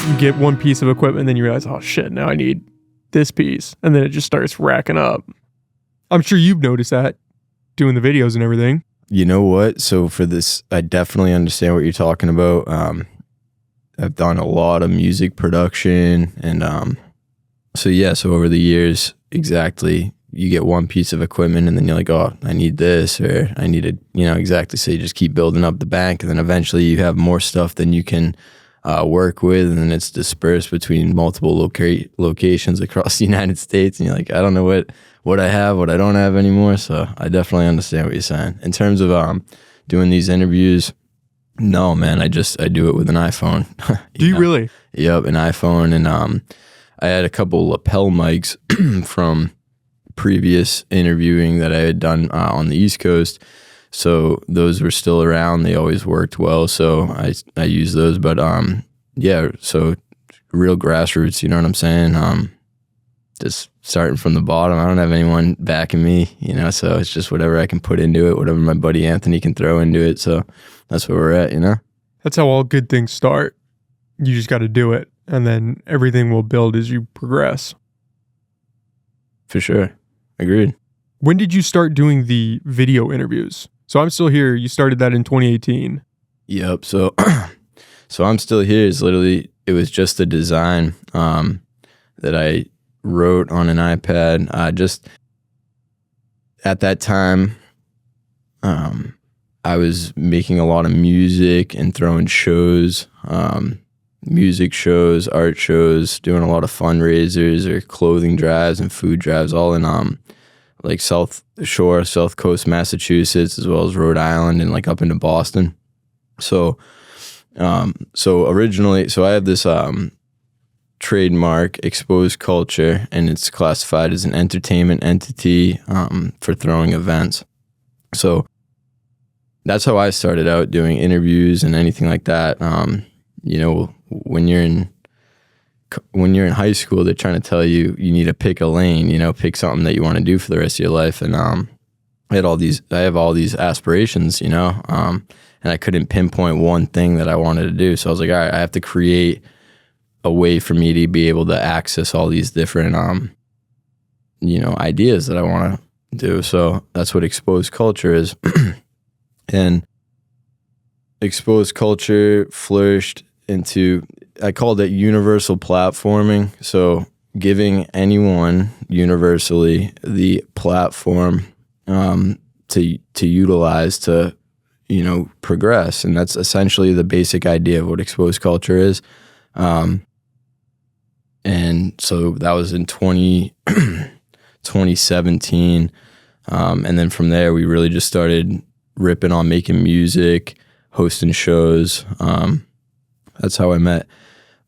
you get one piece of equipment and then you realize, oh shit, now I need this piece. And then it just starts racking up. I'm sure you've noticed that doing the videos and everything. You know what? So for this, I definitely understand what you're talking about. I've done a lot of music production and so over the years, exactly, you get one piece of equipment and then you're like, oh, I need this or I need it, exactly. So you just keep building up the bank and then eventually you have more stuff than you can work with, and then it's dispersed between multiple locations across the United States, and you're like, I don't know what I have, what I don't have anymore. So I definitely understand what you're saying. In terms of doing these interviews, no, man, I do it with an iPhone. Do you really? Yep, an iPhone, and I had a couple lapel mics from previous interviewing that I had done on the East Coast. So those were still around. They always worked well. So I used those. But so real grassroots, you know what I'm saying? Just starting from the bottom. I don't have anyone backing me, so it's just whatever I can put into it, whatever my buddy Anthony can throw into it. So that's where we're at, That's how all good things start. You just got to do it. And then everything will build as you progress. For sure. Agreed. When did you start doing the video interviews? So I'm Still Here. You started that in 2018. Yep. So I'm Still Here is literally, it was just a design that I wrote on an iPad. Just at that time, I was making a lot of music and throwing shows, music shows, art shows, doing a lot of fundraisers or clothing drives and food drives, all in like South Coast, Massachusetts, as well as Rhode Island and like up into Boston. So originally, I have this trademark, Exposed Culture, and it's classified as an entertainment entity for throwing events. So that's how I started out doing interviews and anything like that. When you're in high school, they're trying to tell you need to pick a lane, pick something that you want to do for the rest of your life. And I have all these aspirations, and I couldn't pinpoint one thing that I wanted to do. So I was like, all right, I have to create a way for me to be able to access all these different, ideas that I want to do. So that's what Exposed Culture is. And Exposed Culture flourished into, I called it universal platforming. So giving anyone universally the platform to utilize to, progress. And that's essentially the basic idea of what Exposed Culture is. And so that was in 2017. And then from there, we really just started ripping on making music, hosting shows. That's how I met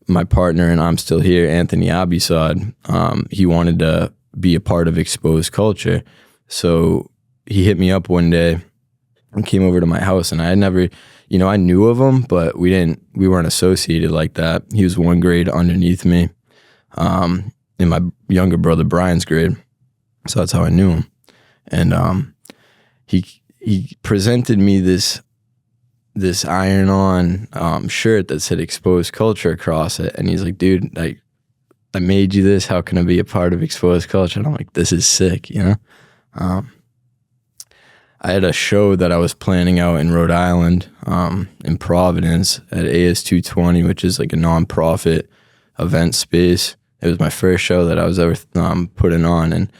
my partner, and I'm Still Here, Anthony Abisad. He wanted to be a part of Exposed Culture. So he hit me up one day and came over to my house, and I had never, I knew of him, but we weren't associated like that. He was one grade underneath me, in my younger brother Brian's grade. So that's how I knew him. And he presented me this iron-on shirt that said Exposed Culture across it, and he's like, dude, I made you this. How can I be a part of Exposed Culture? And I'm like, this is sick, I had a show that I was planning out in Rhode Island, in Providence at AS220, which is like a nonprofit event space. It was my first show that I was ever putting on, and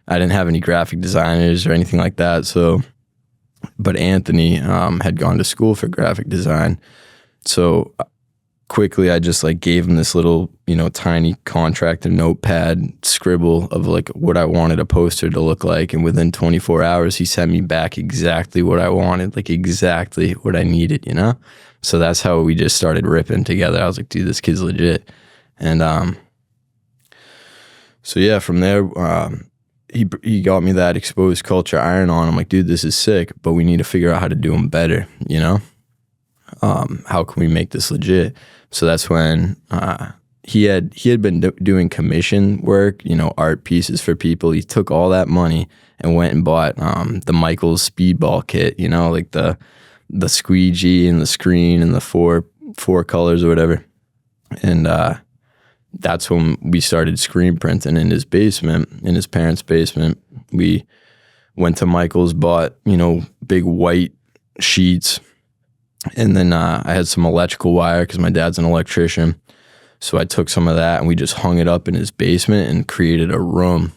I didn't have any graphic designers or anything like that. So, but Anthony had gone to school for graphic design. So quickly I just like gave him this little, tiny contractor notepad scribble of like what I wanted a poster to look like. And within 24 hours, he sent me back exactly what I wanted, like exactly what I needed, So that's how we just started ripping together. I was like, dude, this kid's legit. And so yeah, from there, he got me that Exposed Culture iron-on. I'm like, dude, this is sick, but we need to figure out how to do them better, How can we make this legit? So that's when he had been doing commission work, art pieces for people. He took all that money and went and bought the Michaels speedball kit, like the squeegee and the screen and the four colors or whatever. And that's when we started screen printing in his basement, in his parents' basement. We went to Michael's, bought, big white sheets. And then I had some electrical wire because my dad's an electrician. So I took some of that and we just hung it up in his basement and created a room.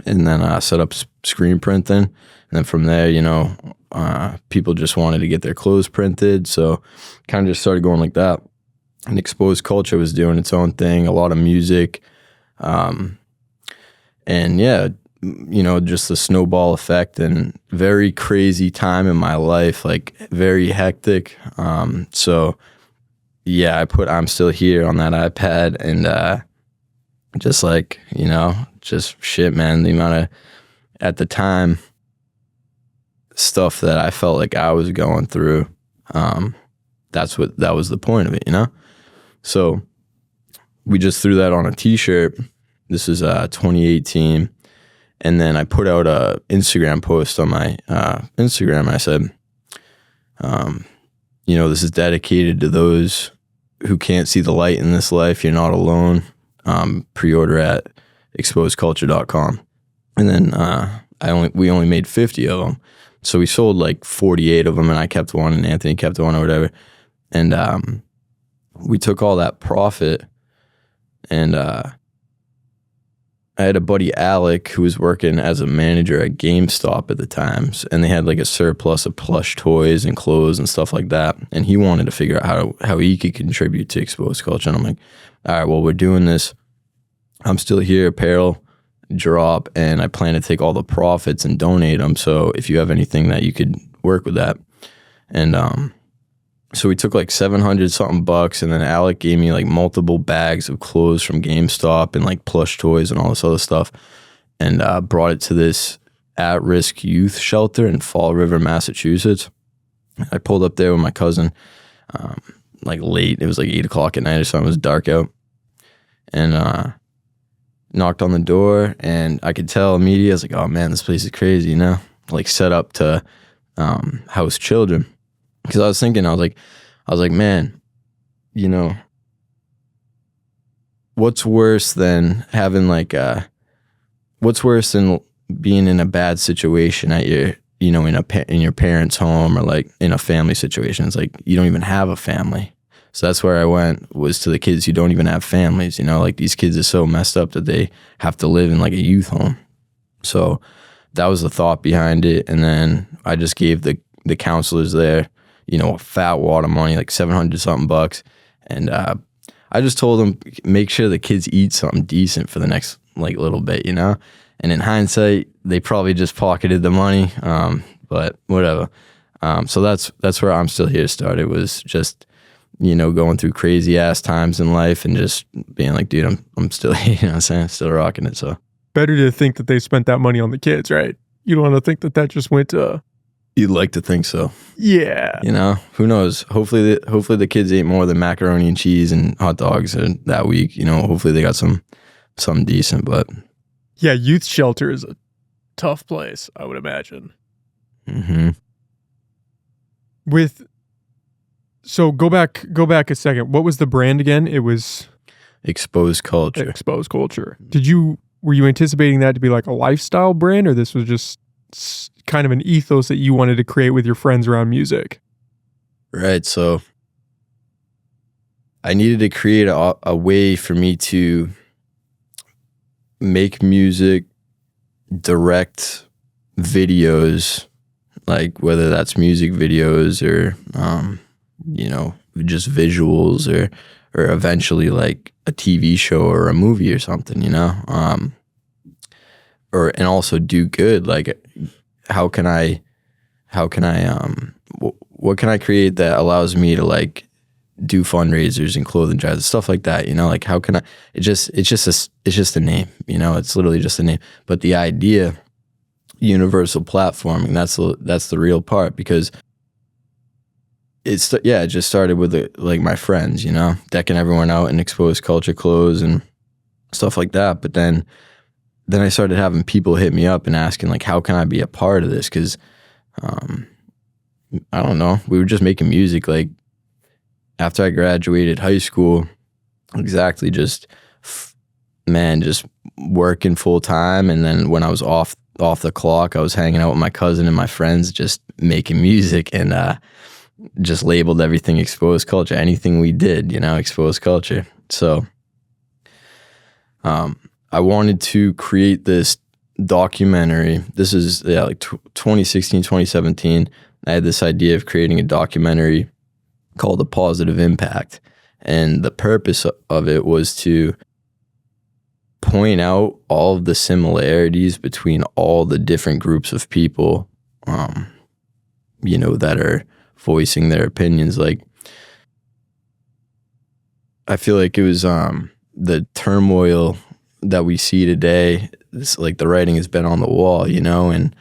And then set up screen printing. And then from there, people just wanted to get their clothes printed. So kind of just started going like that. And Exposed Culture was doing its own thing, a lot of music. And yeah, just the snowball effect, and very crazy time in my life, like very hectic. So yeah, I put I'm Still Here on that iPad, and just like, just shit, man, the amount of, at the time, stuff that I felt like I was going through, that was the point of it, So we just threw that on a t-shirt. This is 2018. And then I put out a Instagram post on my Instagram. I said, this is dedicated to those who can't see the light in this life. You're not alone. Pre-order at exposedculture.com. And then we only made 50 of them. So we sold like 48 of them, and I kept one and Anthony kept one or whatever. And we took all that profit, and I had a buddy, Alec, who was working as a manager at GameStop at the times, and they had like a surplus of plush toys and clothes and stuff like that. And he wanted to figure out how he could contribute to Exposed Culture. And I'm like, all right, well, we're doing this I'm Still Here apparel drop, and I plan to take all the profits and donate them. So if you have anything that you could work with that. And so we took like 700 something bucks, and then Alec gave me like multiple bags of clothes from GameStop and like plush toys and all this other stuff, and brought it to this at-risk youth shelter in Fall River, Massachusetts. I pulled up there with my cousin like late. It was like 8 o'clock at night or something. It was dark out, and knocked on the door, and I could tell immediately. I was like, oh man, this place is crazy, like set up to house children. Because I was thinking, I was like, man, what's worse than having what's worse than being in a bad situation at your, in your parents' home, or like in a family situation? It's like you don't even have a family. So that's where I went, was to the kids who don't even have families. Like these kids are so messed up that they have to live in like a youth home. So that was the thought behind it. And then I just gave the counselors there, a fat wad of money, like 700 something bucks. And I just told them, make sure the kids eat something decent for the next like little bit, And in hindsight, they probably just pocketed the money, but whatever. So that's where I'm Still Here started, was just, going through crazy ass times in life and just being like, dude, I'm still here, what I'm saying? Still rocking it. So better to think that they spent that money on the kids, right? You don't want to think that just went to... You'd like to think so. Yeah. Who knows? Hopefully the kids ate more than macaroni and cheese and hot dogs that week. Hopefully they got something decent. But yeah, youth shelter is a tough place, I would imagine. Mm-hmm. So go back a second. What was the brand again? It was Exposed Culture. Exposed Culture. Were you anticipating that to be like a lifestyle brand, or this was just kind of an ethos that you wanted to create with your friends around music? Right. So I needed to create a way for me to make music, direct videos, like whether that's music videos or, just visuals or eventually like a TV show or a movie or something, and also do good. Like, what can I create that allows me to like do fundraisers and clothing drives, stuff like that, like how can I, it's just a name, it's literally just a name, but the idea, universal platforming, that's the real part, because it just started with like my friends, decking everyone out in Exposed Culture clothes and stuff like that. But then I started having people hit me up and asking like, how can I be a part of this? Because I don't know, we were just making music. Like after I graduated high school, Exactly. Just man, just working full time, and then when I was off the clock, I was hanging out with my cousin and my friends, just making music, and just labeled everything exposed culture. Anything we did, exposed culture. So I wanted to create this documentary. This is like 2016, 2017. I had this idea of creating a documentary called A Positive Impact. And the purpose of it was to point out all of the similarities between all the different groups of people, that are voicing their opinions. Like, I feel like it was the turmoil that we see today. It's like the writing has been on the wall, and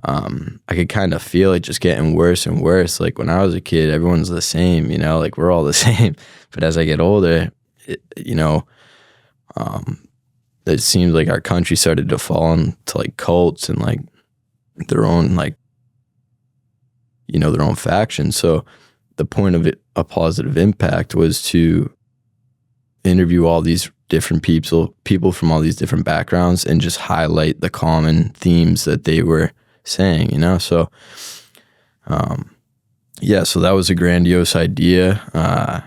I could kind of feel it just getting worse and worse. Like when I was a kid, everyone's the same, like we're all the same. But as I get older, it seems like our country started to fall into like cults and like their own their own factions. So the point of it, A Positive Impact, was to interview all these different people from all these different backgrounds and just highlight the common themes that they were saying, So, so that was a grandiose idea. I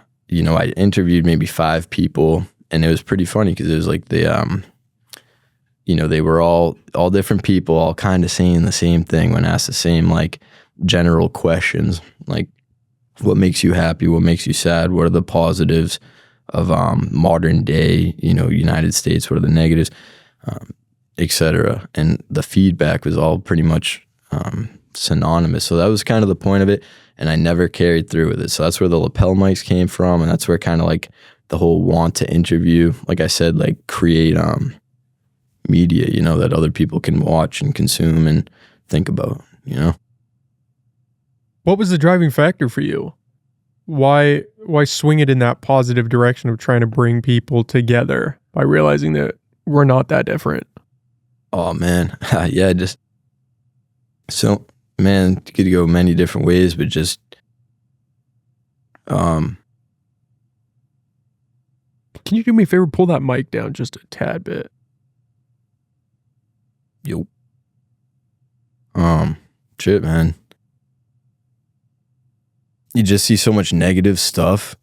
interviewed maybe 5 people, and it was pretty funny because it was like they were all different people, all kind of saying the same thing when asked the same like general questions, like what makes you happy, what makes you sad, what are the positives of modern day, United States, what are the negatives, etc. And the feedback was all pretty much synonymous. So that was kind of the point of it, and I never carried through with it. So that's where the lapel mics came from, and that's where kind of like the whole want to interview, like I said, like create media, that other people can watch and consume and think about, What was the driving factor for you? Why swing it in that positive direction of trying to bring people together by realizing that we're not that different? Oh man, yeah, just so man, it could go many different ways, but just Can you do me a favor? Pull that mic down just a tad bit. Yo. Shit, man. You just see so much negative stuff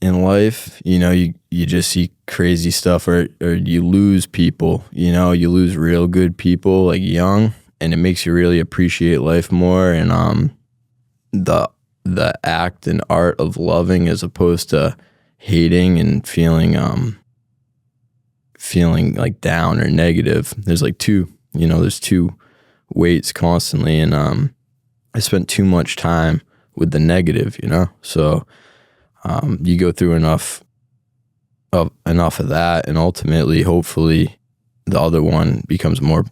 in life. You just see crazy stuff, or you lose people. You lose real good people like young, and it makes you really appreciate life more. And the act and art of loving, as opposed to hating and feeling like down or negative. There's like there's two weights constantly, and I spent too much time with the negative, so you go through enough of that, and ultimately, hopefully, the other one becomes more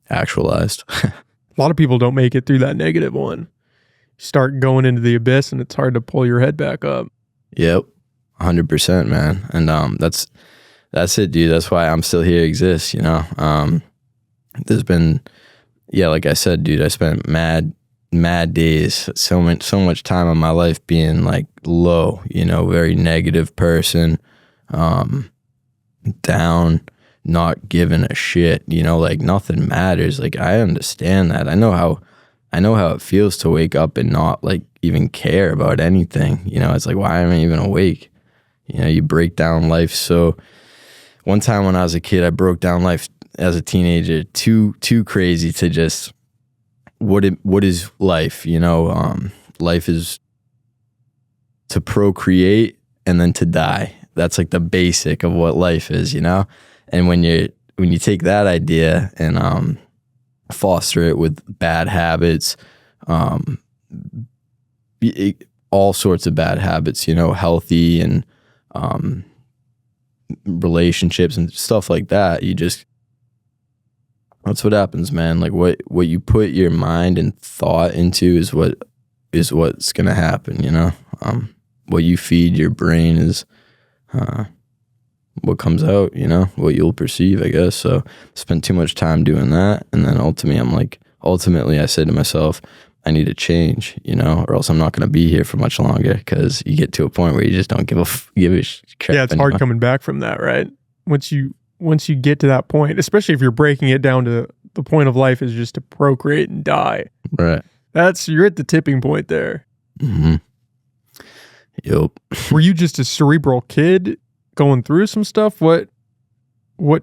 actualized. A lot of people don't make it through that negative one. You start going into the abyss, and it's hard to pull your head back up. Yep, 100%, man. And that's it, dude. That's why I'm still here, exists. There's been, like I said, dude, I spent mad days, so much time in my life being like low, very negative person, down, not giving a shit, like nothing matters. Like I understand that. I know how it feels to wake up and not like even care about anything. It's like, why am I even awake? You break down life. So one time when I was a kid, I broke down life as a teenager too crazy to just what is life? Life is to procreate and then to die. That's like the basic of what life is, And when you take that idea and foster it with bad habits, all sorts of bad habits, healthy and relationships and stuff like that, that's what happens, man. Like what you put your mind and thought into is what's gonna happen, what you feed your brain is what comes out, what you'll perceive, I guess. So spent too much time doing that, and then ultimately I said to myself, I need to change, or else I'm not going to be here for much longer, because you get to a point where you just don't give a crap. Yeah, it's hard coming back from that, right? Once you get to that point, especially if you're breaking it down to the point of life is just to procreate and die. Right. You're at the tipping point there. Mm-hmm. Yep. Were you just a cerebral kid going through some stuff? What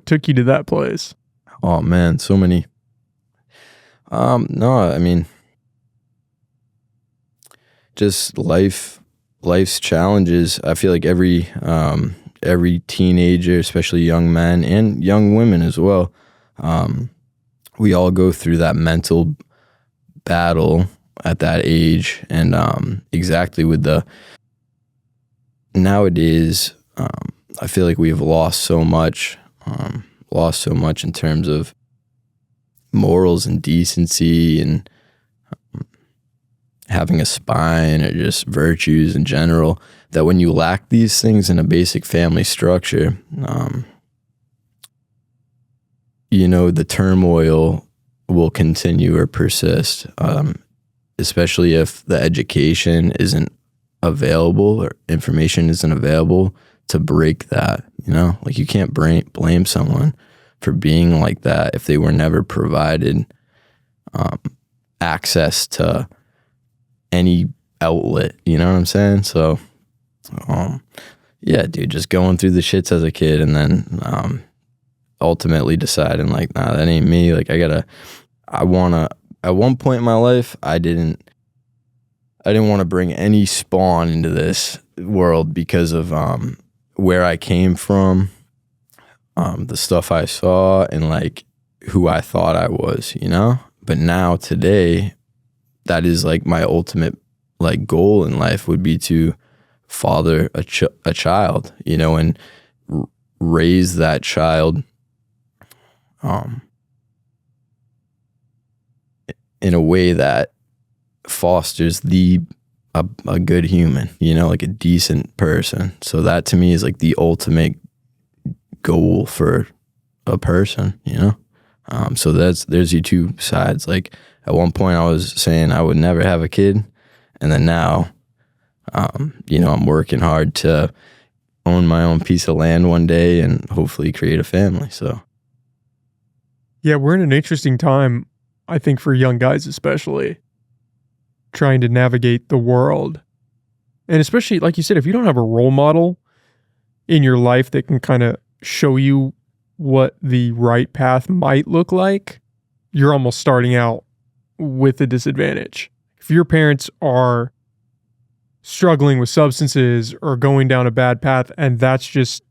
took you to that place? Oh man, so many. No, I mean, just life's challenges. I feel like every teenager, especially young men and young women as well, we all go through that mental battle at that age. And exactly with nowadays, I feel like we have lost so much in terms of morals and decency and having a spine, or just virtues in general, that when you lack these things in a basic family structure, the turmoil will continue or persist, especially if the education isn't available or information isn't available to break that. Like, you can't blame someone for being like that if they were never provided access to any outlet, you know what I'm saying? So yeah, dude, just going through the shits as a kid, and then ultimately deciding like, nah, that ain't me. Like, at one point in my life, I didn't want to bring any spawn into this world because of where I came from, the stuff I saw, and like who I thought I was, But now, today, that is like my ultimate like goal in life, would be to father a child, and raise that child in a way that fosters a good human, like a decent person. So that to me is like the ultimate goal for a person, so there's your two sides. Like, at one point I was saying I would never have a kid, and then now I'm working hard to own my own piece of land one day and hopefully create a family. So yeah, we're in an interesting time, I think, for young guys especially, trying to navigate the world. And especially, like you said, if you don't have a role model in your life that can kind of show you what the right path might look like, you're almost starting out with a disadvantage. If your parents are struggling with substances or going down a bad path, and that's just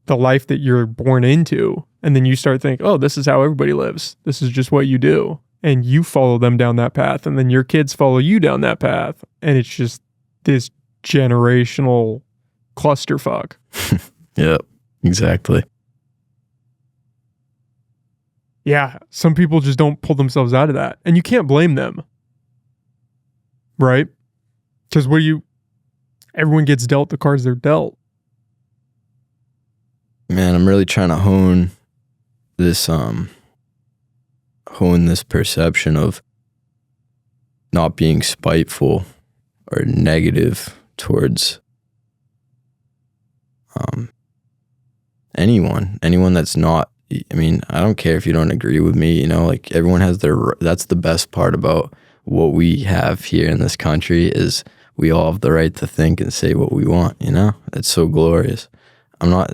the life that you're born into, and then you start thinking, oh, this is how everybody lives, this is just what you do, and you follow them down that path, and then your kids follow you down that path, and it's just this generational clusterfuck. Yep, exactly. Yeah, some people just don't pull themselves out of that, and you can't blame them, right? Because everyone gets dealt the cards they're dealt. Man, I'm really trying to hone this perception of not being spiteful or negative towards anyone that's not. I mean, I don't care if you don't agree with me, like, everyone has that's the best part about what we have here in this country, is we all have the right to think and say what we want, It's so glorious. I'm not,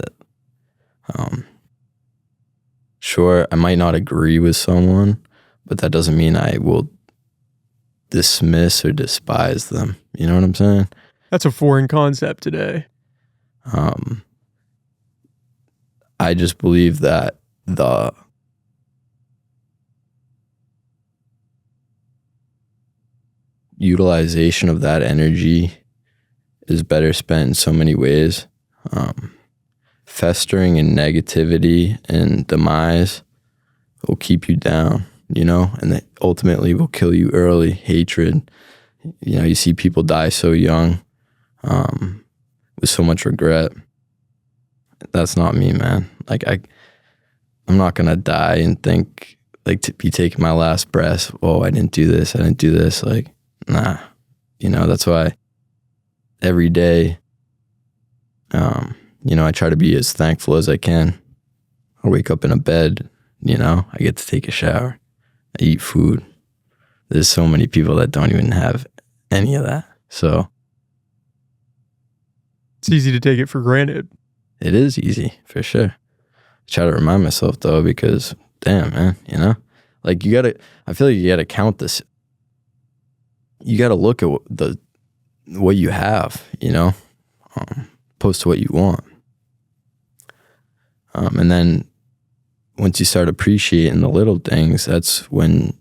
sure, I might not agree with someone, but that doesn't mean I will dismiss or despise them. You know what I'm saying? That's a foreign concept today. I just believe that the utilization of that energy is better spent in so many ways. Festering in negativity and demise will keep you down, and that ultimately will kill you early. Hatred, you see people die so young, with so much regret. That's not me, man. Like, I'm not gonna die and think, like, to be taking my last breath, oh, I didn't do this. Like, Nah. That's why every day, I try to be as thankful as I can. I wake up in a bed, I get to take a shower. I eat food. There's so many people that don't even have any of that. So it's easy to take it for granted. It is easy, for sure. I try to remind myself, though, because, damn, man, like I feel like you gotta count this. You gotta look at what you have, opposed to what you want. And then once you start appreciating the little things, that's when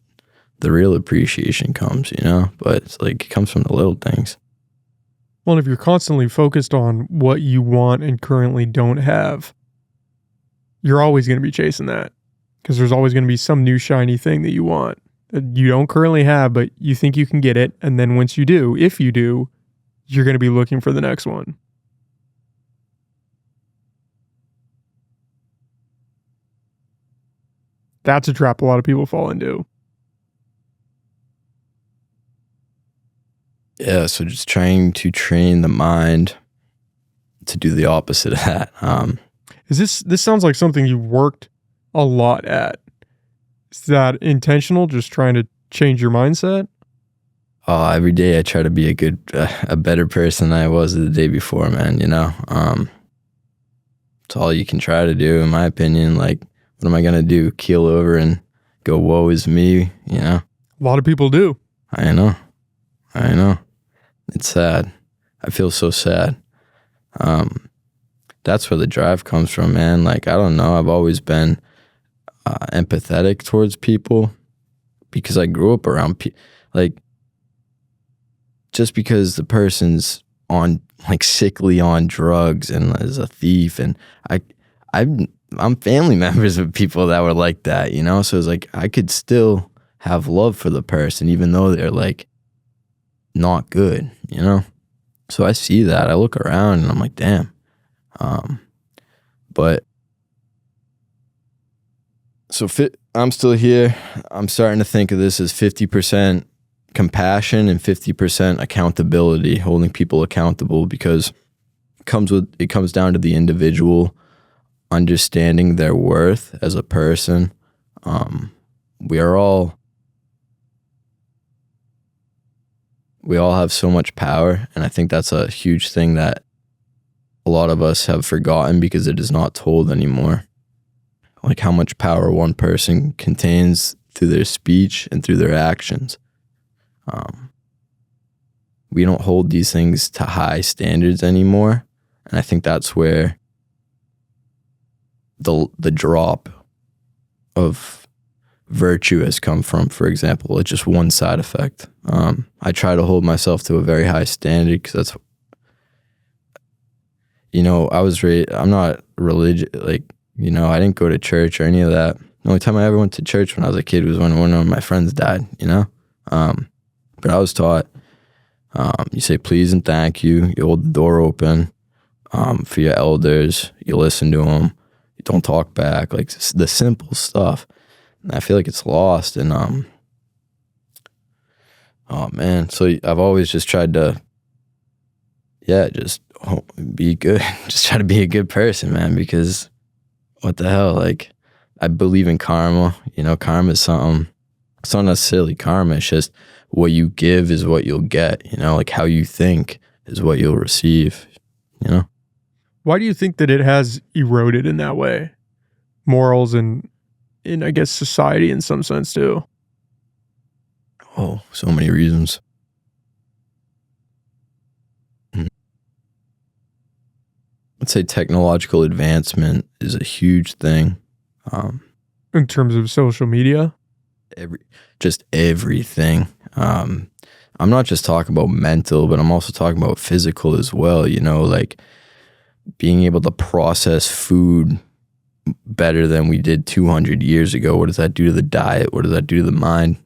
the real appreciation comes, but it's like it comes from the little things. Well, and if you're constantly focused on what you want and currently don't have, you're always going to be chasing that, because there's always going to be some new shiny thing that you want that you don't currently have, but you think you can get it. And then once you do, if you do, you're going to be looking for the next one. That's a trap a lot of people fall into. Yeah, so just trying to train the mind to do the opposite of that. This sounds like something you've worked a lot at. Is that intentional, just trying to change your mindset? Every day I try to be a better person than I was the day before, man, It's all you can try to do, in my opinion. Like, what am I going to do? Keel over and go, woe is me, A lot of people do. I know. It's sad. I feel so sad. That's where the drive comes from, man. Like, I don't know. I've always been empathetic towards people because I grew up around people. Like, just because the person's on, like, sickly on drugs and is a thief, and I'm family members of people that were like that, So it's like I could still have love for the person even though they're like not good, So I see that. I look around and I'm like, damn. But I'm still here. I'm starting to think of this as 50% compassion and 50% accountability, holding people accountable, because it comes down to the individual understanding their worth as a person. We all have so much power, and I think that's a huge thing that a lot of us have forgotten because it is not told anymore. Like how much power one person contains through their speech and through their actions. We don't hold these things to high standards anymore, and I think that's where the drop of virtue has come from. For example, it's just one side effect. I try to hold myself to a very high standard because that's, I was raised, I'm not religious, like, I didn't go to church or any of that. The only time I ever went to church when I was a kid was when one of my friends died, but I was taught, you say please and thank you, you hold the door open for your elders, you listen to them, you don't talk back, like the simple stuff. And I feel like it's lost, and oh man, so I've always just tried to, just be good, just try to be a good person, man, because what the hell, like, I believe in karma. Karma is something, it's not necessarily karma, it's just what you give is what you'll get, like how you think is what you'll receive, Why do you think that it has eroded in that way? Morals and in, I guess, society in some sense too. Oh, so many reasons. I'd say technological advancement is a huge thing. In terms of social media? Everything. I'm not just talking about mental, but I'm also talking about physical as well, like being able to process food better than we did 200 years ago. What does that do to the diet? What does that do to the mind?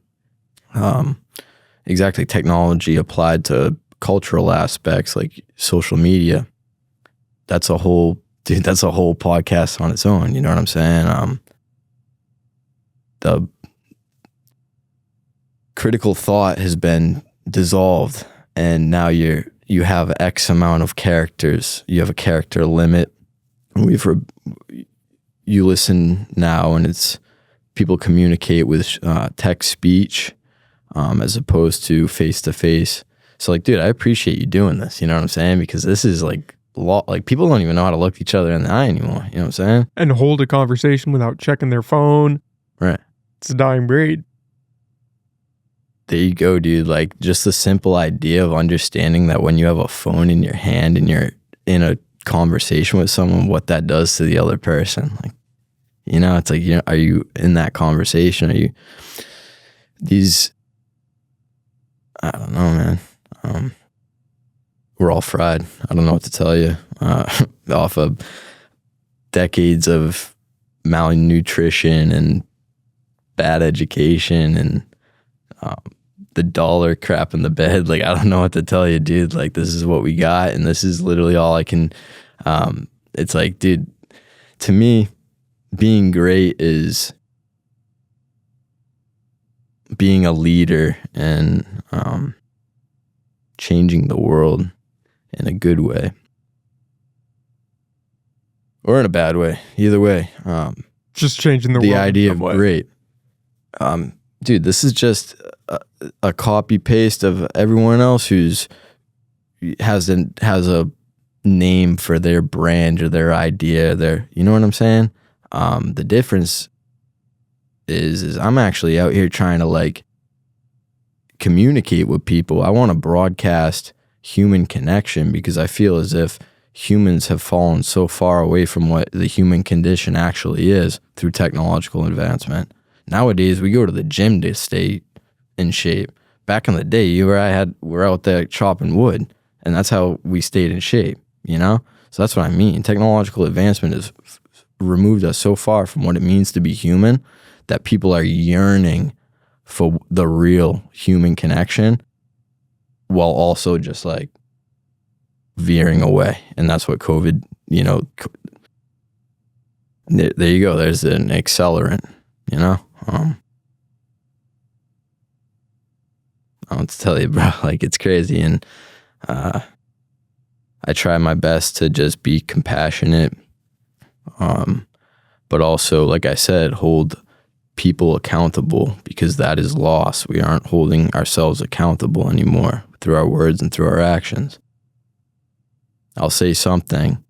Exactly. Technology applied to cultural aspects like social media. That's a whole podcast on its own. You know what I'm saying? The critical thought has been dissolved, and now you have X amount of characters. You have a character limit. You listen now, and it's people communicate with text speech as opposed to face to face. So like, dude, I appreciate you doing this. You know what I'm saying? Because this is like people don't even know how to look each other in the eye anymore. You know what I'm saying? And hold a conversation without checking their phone. Right. It's a dying breed. There you go, dude. Like, just the simple idea of understanding that when you have a phone in your hand and you're in a conversation with someone, what that does to the other person. Like, you know, it's like, you know, are you in that conversation? Are you I don't know, man. We're all fried. I don't know what to tell you. Off of decades of malnutrition and bad education and the dollar crap in the bed. Like, I don't know what to tell you, dude. Like, this is what we got, and this is literally all I can. It's like, dude, to me, being great is being a leader and changing the world in a good way or in a bad way. Either way, just changing the world. The idea of great. Dude, this is just a copy paste of everyone else who's has a name for their brand or their idea. You know what I'm saying? The difference is I'm actually out here trying to like communicate with people. I want to broadcast human connection because I feel as if humans have fallen so far away from what the human condition actually is through technological advancement. Nowadays, we go to the gym to stay in shape. Back in the day, we're out there chopping wood, and that's how we stayed in shape, you know? So that's what I mean. Technological advancement has removed us so far from what it means to be human that people are yearning for the real human connection while also just like veering away. And that's what COVID, you know, there you go. There's an accelerant, you know? I don't know what to tell you, bro. Like, it's crazy. And I try my best to just be compassionate, but also, like I said, hold people accountable, because that is lost. We aren't holding ourselves accountable anymore through our words and through our actions. I'll say something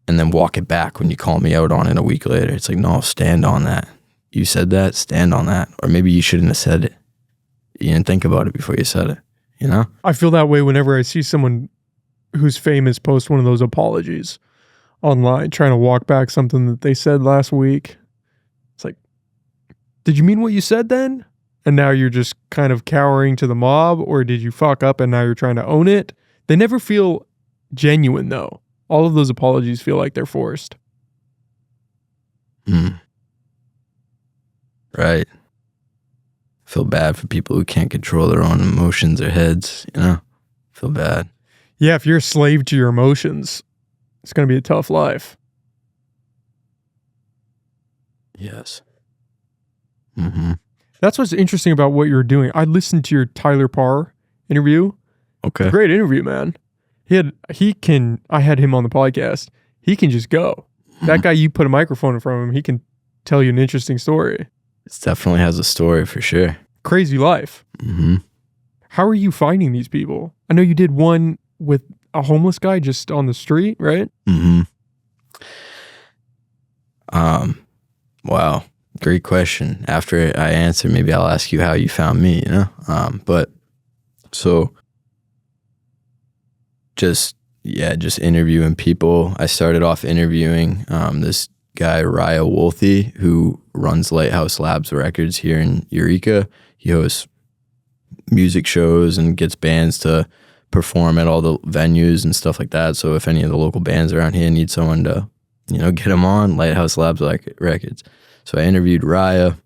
and then walk it back when you call me out on it a week later. It's like, no, stand on that. You said that, stand on that. Or maybe you shouldn't have said it. You didn't think about it before you said it, you know? I feel that way whenever I see someone who's famous post one of those apologies online, trying to walk back something that they said last week. It's like, did you mean what you said then? And now you're just kind of cowering to the mob, or did you fuck up and now you're trying to own it? They never feel genuine, though. All of those apologies feel like they're forced. Right. Feel bad for people who can't control their own emotions or heads, you know? Feel bad. Yeah, if you're a slave to your emotions, it's going to be a tough life. Yes. That's what's interesting about what you're doing. I listened to your Tyler Parr interview. Okay. Great interview, man. I had him on the podcast. He can just go. That guy, you put a microphone in front of him, he can tell you an interesting story. It definitely has a story for sure. Crazy life. How are you finding these people? I know you did one with a homeless guy just on the street, right? Wow. Great question. After I answer, maybe I'll ask you how you found me, you know? But so just interviewing people. I started off interviewing this guy, Raya Wolthy, who runs Lighthouse Labs Records here in Eureka. He hosts music shows and gets bands to perform at all the venues and stuff like that. So if any of the local bands around here need someone to, you know, get them on, Lighthouse Labs Records. So I interviewed Raya.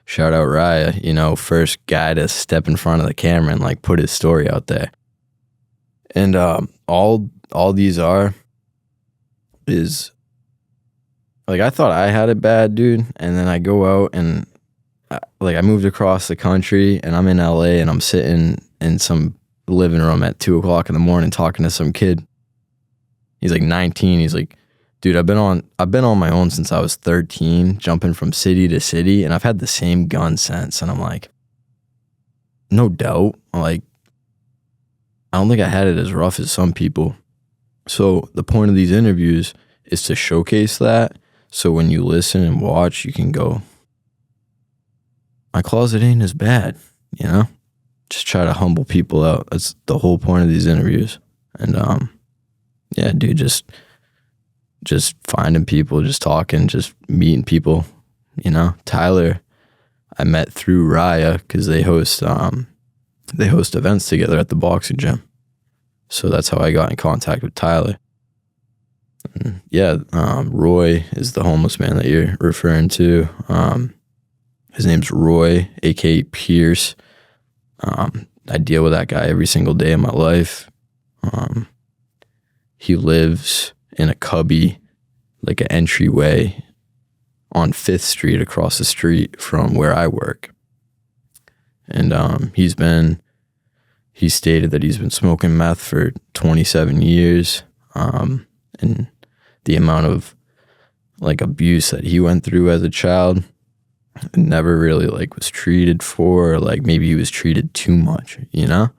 Shout out Raya, you know, first guy to step in front of the camera and like put his story out there. And all these is like, I thought I had it bad, dude. And then I go out and I moved across the country and I'm in LA and I'm sitting in some living room at 2:00 in the morning talking to some kid. He's like 19. He's like, dude, I've been on my own since I was 13, jumping from city to city, and I've had the same gun sense. And I'm like, no doubt. Like, I don't think I had it as rough as some people. So the point of these interviews is to showcase that. So when you listen and watch, you can go, my closet ain't as bad, you know? Just try to humble people out. That's the whole point of these interviews. And yeah, dude, just finding people, just talking, just meeting people, you know? Tyler, I met through Raya because they host events together at the boxing gym. So that's how I got in contact with Tyler. And yeah, Roy is the homeless man that you're referring to. His name's Roy, aka Pierce. I deal with that guy every single day of my life. He lives in a cubby, like an entryway on 5th Street across the street from where I work. And he stated that he's been smoking meth for 27 years. And the amount of like abuse that he went through as a child never really like was treated for, or like maybe he was treated too much, you know?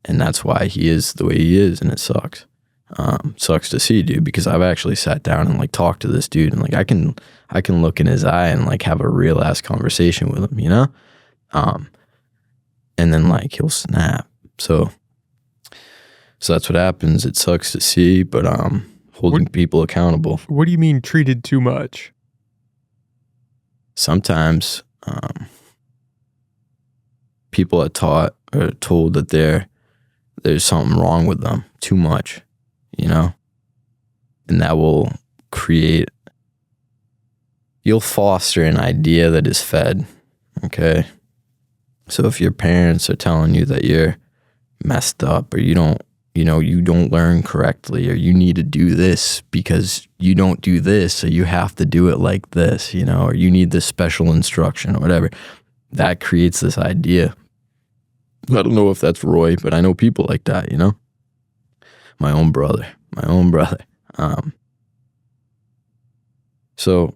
And that's why he is the way he is, and it sucks. Sucks to see, dude, because I've actually sat down and like talked to this dude, and like I can look in his eye and like have a real ass conversation with him, you know? And then like he'll snap. So that's what happens. It sucks to see, but holding people accountable. What do you mean treated too much? Sometimes people are told that there's something wrong with them too much, you know? And that will you'll foster an idea that is fed, okay? So if your parents are telling you that you're messed up, or you don't learn correctly, or you need to do this because you don't do this, so you have to do it like this, you know, or you need this special instruction or whatever, that creates this idea. I don't know if that's Roy, but I know people like that, you know? My own brother. So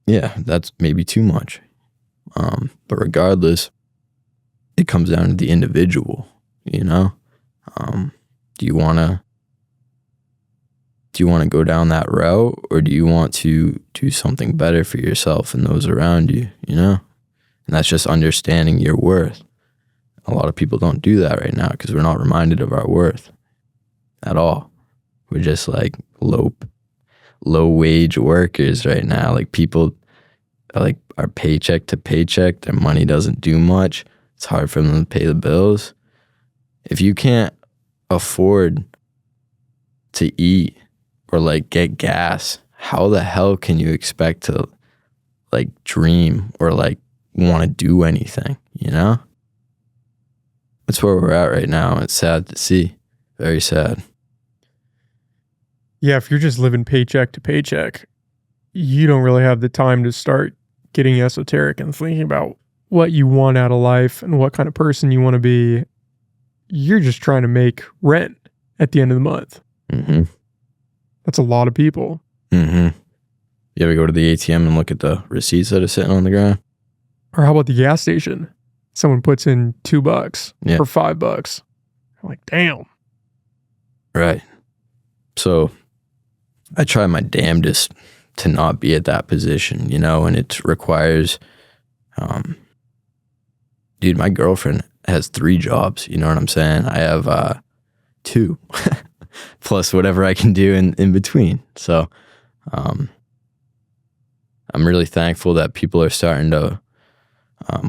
yeah, that's maybe too much. But regardless, it comes down to the individual, you know? Do you want to go down that route, or do you want to do something better for yourself and those around you, you know? And that's just understanding your worth. A lot of people don't do that right now because we're not reminded of our worth at all. We're just like low wage workers right now. Like people are paycheck to paycheck. Their money doesn't do much. It's hard for them to pay the bills. If you can't afford to eat or like get gas, how the hell can you expect to like dream or like want to do anything, you know? That's where we're at right now. It's sad to see. Very sad. Yeah, if you're just living paycheck to paycheck, you don't really have the time to start getting esoteric and thinking about what you want out of life and what kind of person you want to be. You're just trying to make rent at the end of the month. Mm-hmm. That's a lot of people. Mm-hmm. You ever go to the ATM and look at the receipts that are sitting on the ground? Or how about the gas station? Someone puts in $2 or $5. I'm like, damn. Right. So I try my damnedest to not be at that position, you know, and it requires, dude, my girlfriend has 3 jobs, you know what I'm saying? I have 2 plus whatever I can do in between. So I'm really thankful that people are starting to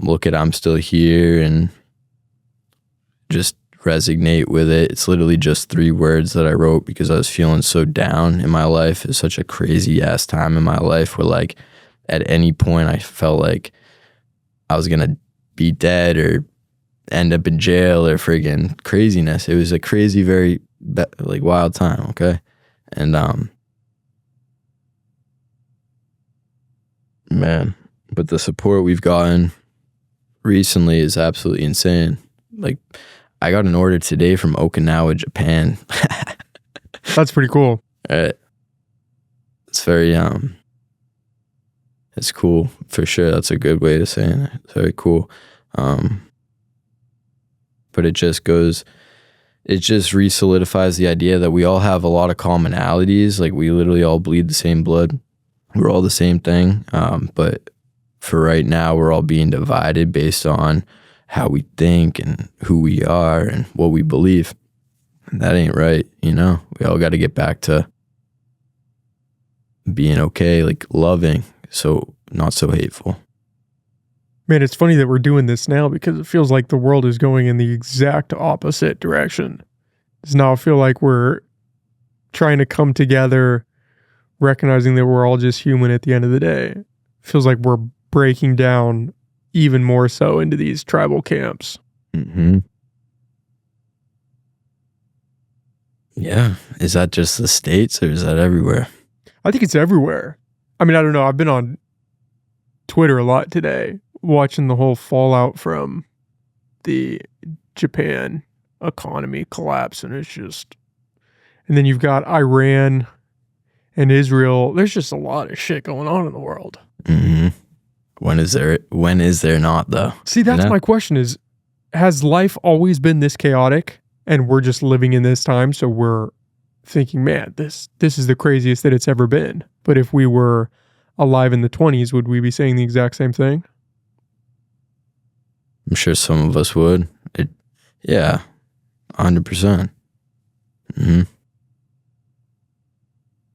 look at I'm still here and just resonate with it. It's literally just 3 words that I wrote because I was feeling so down in my life. It's such a crazy ass time in my life where like at any point I felt like I was gonna be dead or end up in jail or friggin' craziness. It was a crazy, very like wild time, okay? And man, But the support we've gotten recently is absolutely insane. Like, I got an order today from Okinawa, Japan. That's pretty cool. It's very it's cool for sure. That's a good way to say it. It's very cool. But it just re-solidifies the idea that we all have a lot of commonalities. Like, we literally all bleed the same blood. We're all the same thing. But for right now, we're all being divided based on how we think and who we are and what we believe. And that ain't right, you know? We all got to get back to being okay, like loving, so not so hateful. Man, it's funny that we're doing this now because it feels like the world is going in the exact opposite direction. Because now I feel like we're trying to come together, recognizing that we're all just human at the end of the day. It feels like we're breaking down even more so into these tribal camps. Mm-hmm. Yeah. Is that just the States or is that everywhere? I think it's everywhere. I mean, I don't know. I've been on Twitter a lot today, watching the whole fallout from the Japan economy collapse, and it's just, and then you've got Iran and Israel. There's just a lot of shit going on in the world. Mm-hmm. When is there not, though? See, that's my question is, has life always been this chaotic and we're just living in this time? So we're thinking, man, this is the craziest that it's ever been. But if we were alive in the 20s, would we be saying the exact same thing? I'm sure some of us would. Yeah, 100%. Mm-hmm.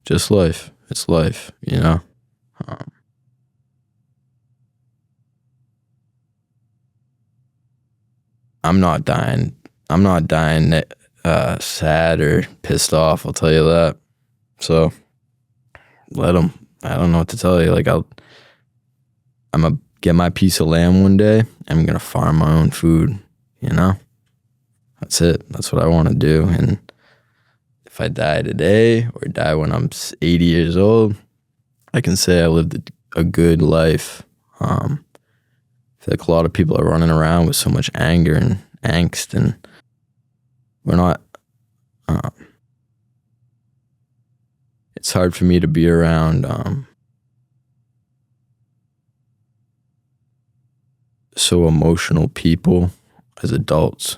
Just life. It's life, you know? I'm not dying sad or pissed off, I'll tell you that. So, let them. I don't know what to tell you. Like, I'm going to get my piece of land one day. I'm going to farm my own food, you know? That's it. That's what I want to do. And if I die today or die when I'm 80 years old, I can say I lived a good life. I feel like a lot of people are running around with so much anger and angst, and we're not. It's hard for me to be around so emotional people as adults.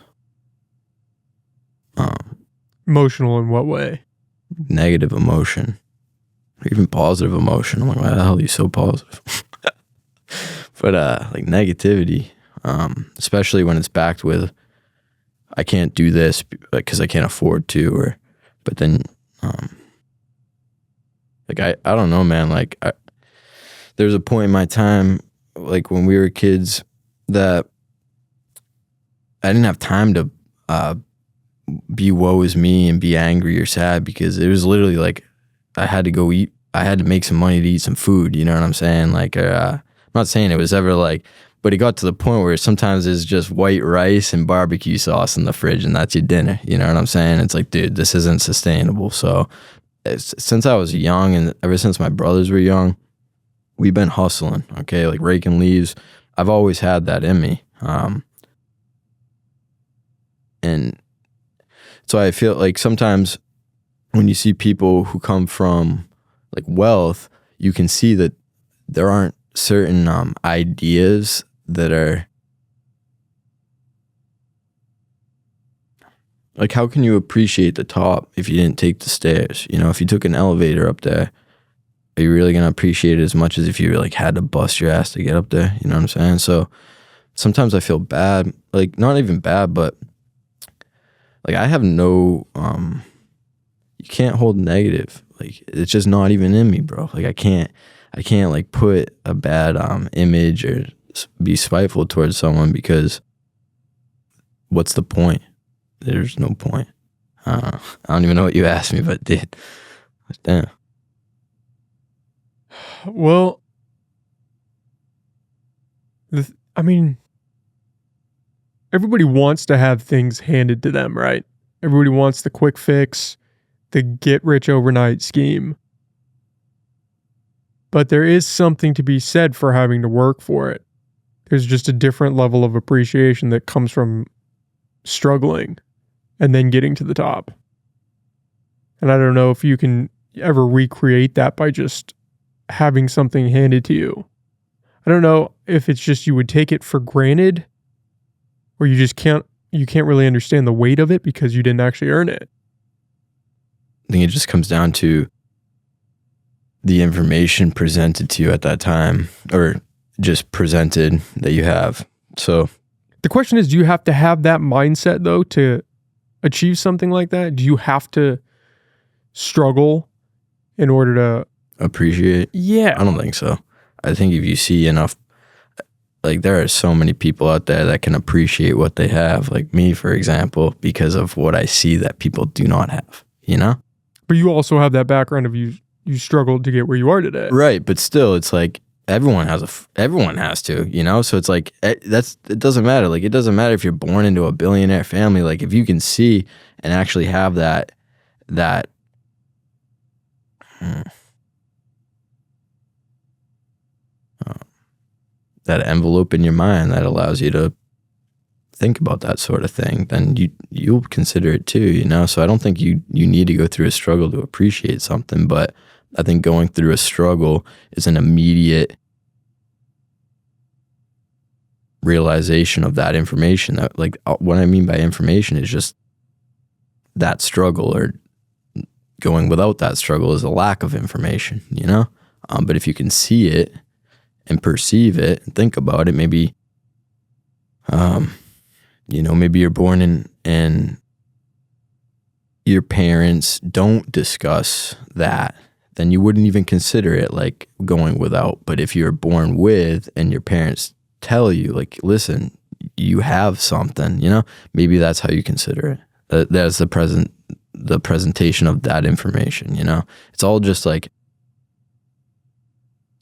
Emotional in what way? Negative emotion, or even positive emotion. I'm like, why the hell are you so positive? But like negativity, especially when it's backed with, I can't do this because I can't afford to, but then, like, I don't know, man. Like, there was a point in my time, like when we were kids, that I didn't have time to be woe is me and be angry or sad, because it was literally like I had to go eat. I had to make some money to eat some food. You know what I'm saying? Like, I'm not saying it was ever like, but it got to the point where sometimes it's just white rice and barbecue sauce in the fridge and that's your dinner. You know what I'm saying? It's like, dude, this isn't sustainable. So since I was young, and ever since my brothers were young, we've been hustling, okay? Like raking leaves. I've always had that in me. And so I feel like sometimes when you see people who come from like wealth, you can see that there aren't certain ideas that are like, how can you appreciate the top if you didn't take the stairs? You know, if you took an elevator up there, are you really gonna appreciate it as much as if you like had to bust your ass to get up there? You know what I'm saying? So sometimes I feel bad, like not even bad, but like I have no you can't hold negative. Like, it's just not even in me, bro. Like I can't like put a bad image or be spiteful towards someone, because what's the point? There's no point. I don't even know what you asked me, but dude, damn. Well, I mean, everybody wants to have things handed to them, right? Everybody wants the quick fix, the get rich overnight scheme. But there is something to be said for having to work for it. There's just a different level of appreciation that comes from struggling and then getting to the top. And I don't know if you can ever recreate that by just having something handed to you. I don't know if it's just you would take it for granted, or you can't really understand the weight of it because you didn't actually earn it. I think it just comes down to the information presented to you at that time, or just presented that you have. So the question is, do you have to have that mindset though to achieve something like that? Do you have to struggle in order to appreciate? Yeah. I don't think so. I think if you see enough, like there are so many people out there that can appreciate what they have, like me, for example, because of what I see that people do not have, you know? But you also have that background of you struggled to get where you are today. Right. But still, it's like everyone has to, you know? So it's like, it doesn't matter. Like, it doesn't matter if you're born into a billionaire family. Like, if you can see and actually have that envelope in your mind that allows you to think about that sort of thing, then you'll consider it too, you know? So I don't think you need to go through a struggle to appreciate something, but I think going through a struggle is an immediate realization of that information. That, like, what I mean by information is just that struggle, or going without that struggle is a lack of information, you know? But if you can see it and perceive it and think about it, maybe, you know, maybe you're born in and your parents don't discuss that, then you wouldn't even consider it like going without. But if you're born with and your parents tell you, like, listen, you have something, you know, maybe that's how you consider it. That's the presentation of that information, you know? It's all just like,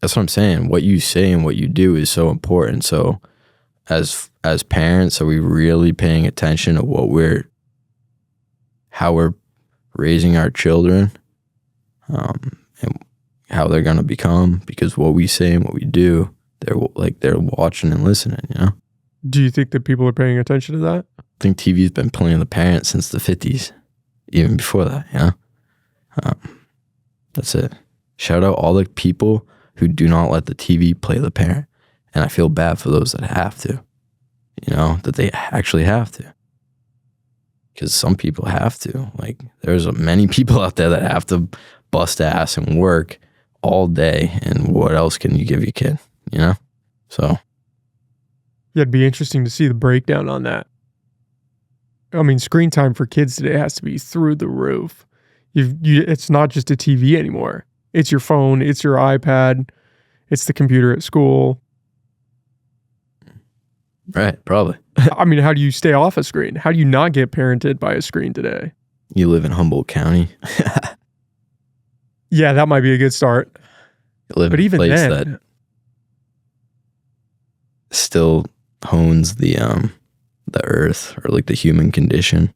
that's what I'm saying. What you say and what you do is so important. So as parents, are we really paying attention to how we're raising our children, and how they're going to become? Because what we say and what we do, they're watching and listening, you know? Do you think that people are paying attention to that? I think TV's been playing the parents since the 50s, even before that, you know? That's it. Shout out all the people who do not let the TV play the parent. And I feel bad for those that have to, you know, that they actually have to. Because some people have to. Like, there's many people out there that have to bust ass and work all day. And what else can you give your kid, you know? So. Yeah, it'd be interesting to see the breakdown on that. I mean, screen time for kids today has to be through the roof. It's not just a TV anymore. It's your phone, it's your iPad, it's the computer at school. Right, probably. I mean, how do you stay off a screen? How do you not get parented by a screen today? You live in Humboldt County. Yeah, that might be a good start. You live but in even a place then, that still hones the earth, or like the human condition.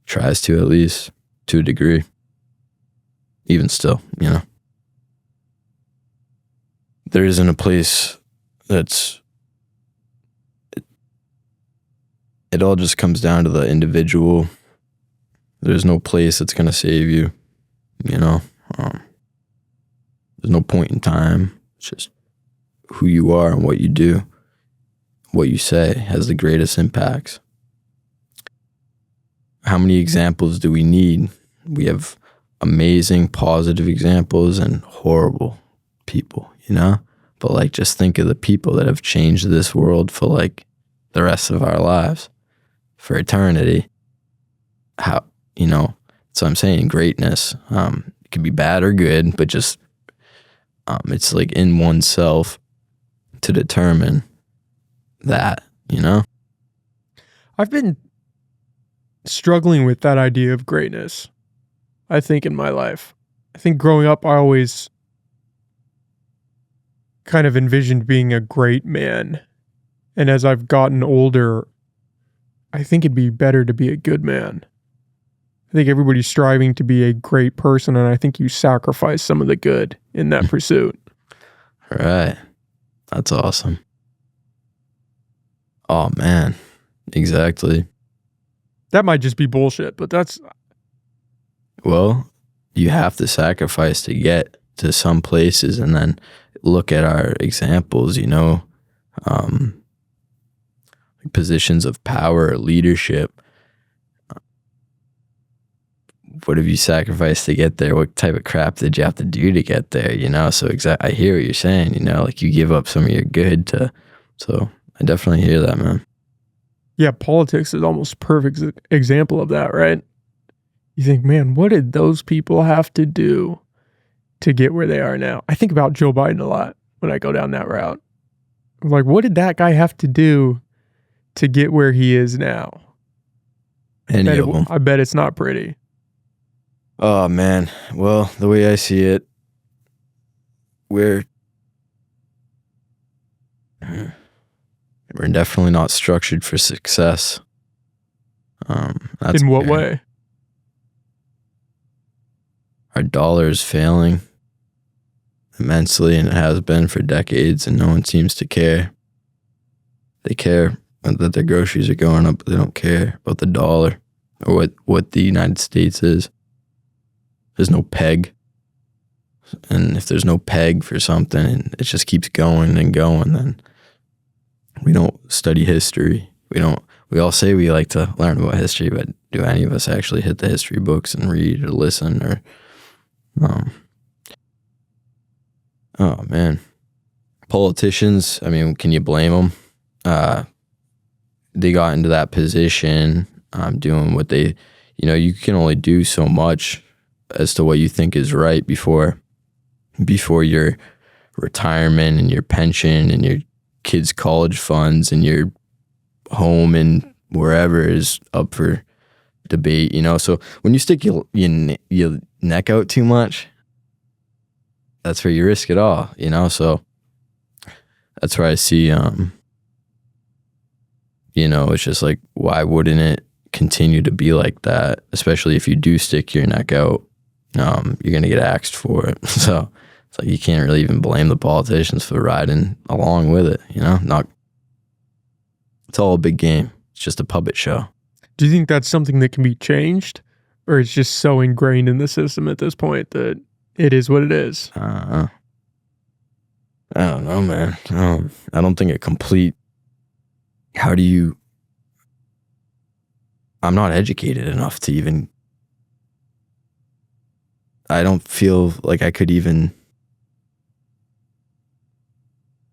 Tries to, at least to a degree. Even still, you know. There isn't a place that's... It all just comes down to the individual. There's no place that's going to save you, you know. There's no point in time. It's just who you are and what you do. What you say has the greatest impacts. How many examples do we need? We have amazing, positive examples and horrible people, you know? But like, just think of the people that have changed this world for like the rest of our lives, for eternity. How, you know, so I'm saying greatness, it can be bad or good, but just, it's like in oneself to determine that, you know? I've been struggling with that idea of greatness, I think, in my life. I think growing up, I always kind of envisioned being a great man. And as I've gotten older, I think it'd be better to be a good man. I think everybody's striving to be a great person, and I think you sacrifice some of the good in that pursuit. Right. That's awesome. Oh man. Exactly. That might just be bullshit, but that's Well, you have to sacrifice to get to some places, and then look at our examples, positions of power or leadership. What have you sacrificed to get there? What type of crap did you have to do to get there? So I hear what you're saying, like you give up some of your good so I definitely hear that, man. yeah, politics is almost a perfect example of that, right? You think, man, what did those people have to do to get where they are now? I think about Joe Biden a lot when I go down that route. I'm like, what did that guy have to do to get where he is now? I bet it's not pretty. Oh man. Well, the way I see it, we're definitely not structured for success. In what way? Our dollar is failing immensely, and it has been for decades, and no one seems to care. They care that their groceries are going up, but they don't care about the dollar or what the United States is. There's no peg. And if there's no peg for something and it just keeps going and going, then we don't study history. We all say we like to learn about history, but do any of us actually hit the history books and read or listen or oh man. Politicians, I mean, can you blame them? They got into that position, doing what they, you can only do so much as to what you think is right before your retirement and your pension and your kids' college funds and your home and wherever is up for debate, So when you stick your neck out too much, that's where you risk it all, So that's where I see, it's just like, why wouldn't it continue to be like that? Especially if you do stick your neck out, you're going to get axed for it. So it's like, you can't really even blame the politicians for riding along with it, It's all a big game. It's just a puppet show. Do you think that's something that can be changed, or it's just so ingrained in the system at this point that it is what it is? I don't know, man. I don't think I'm not educated enough to even, I don't feel like I could even,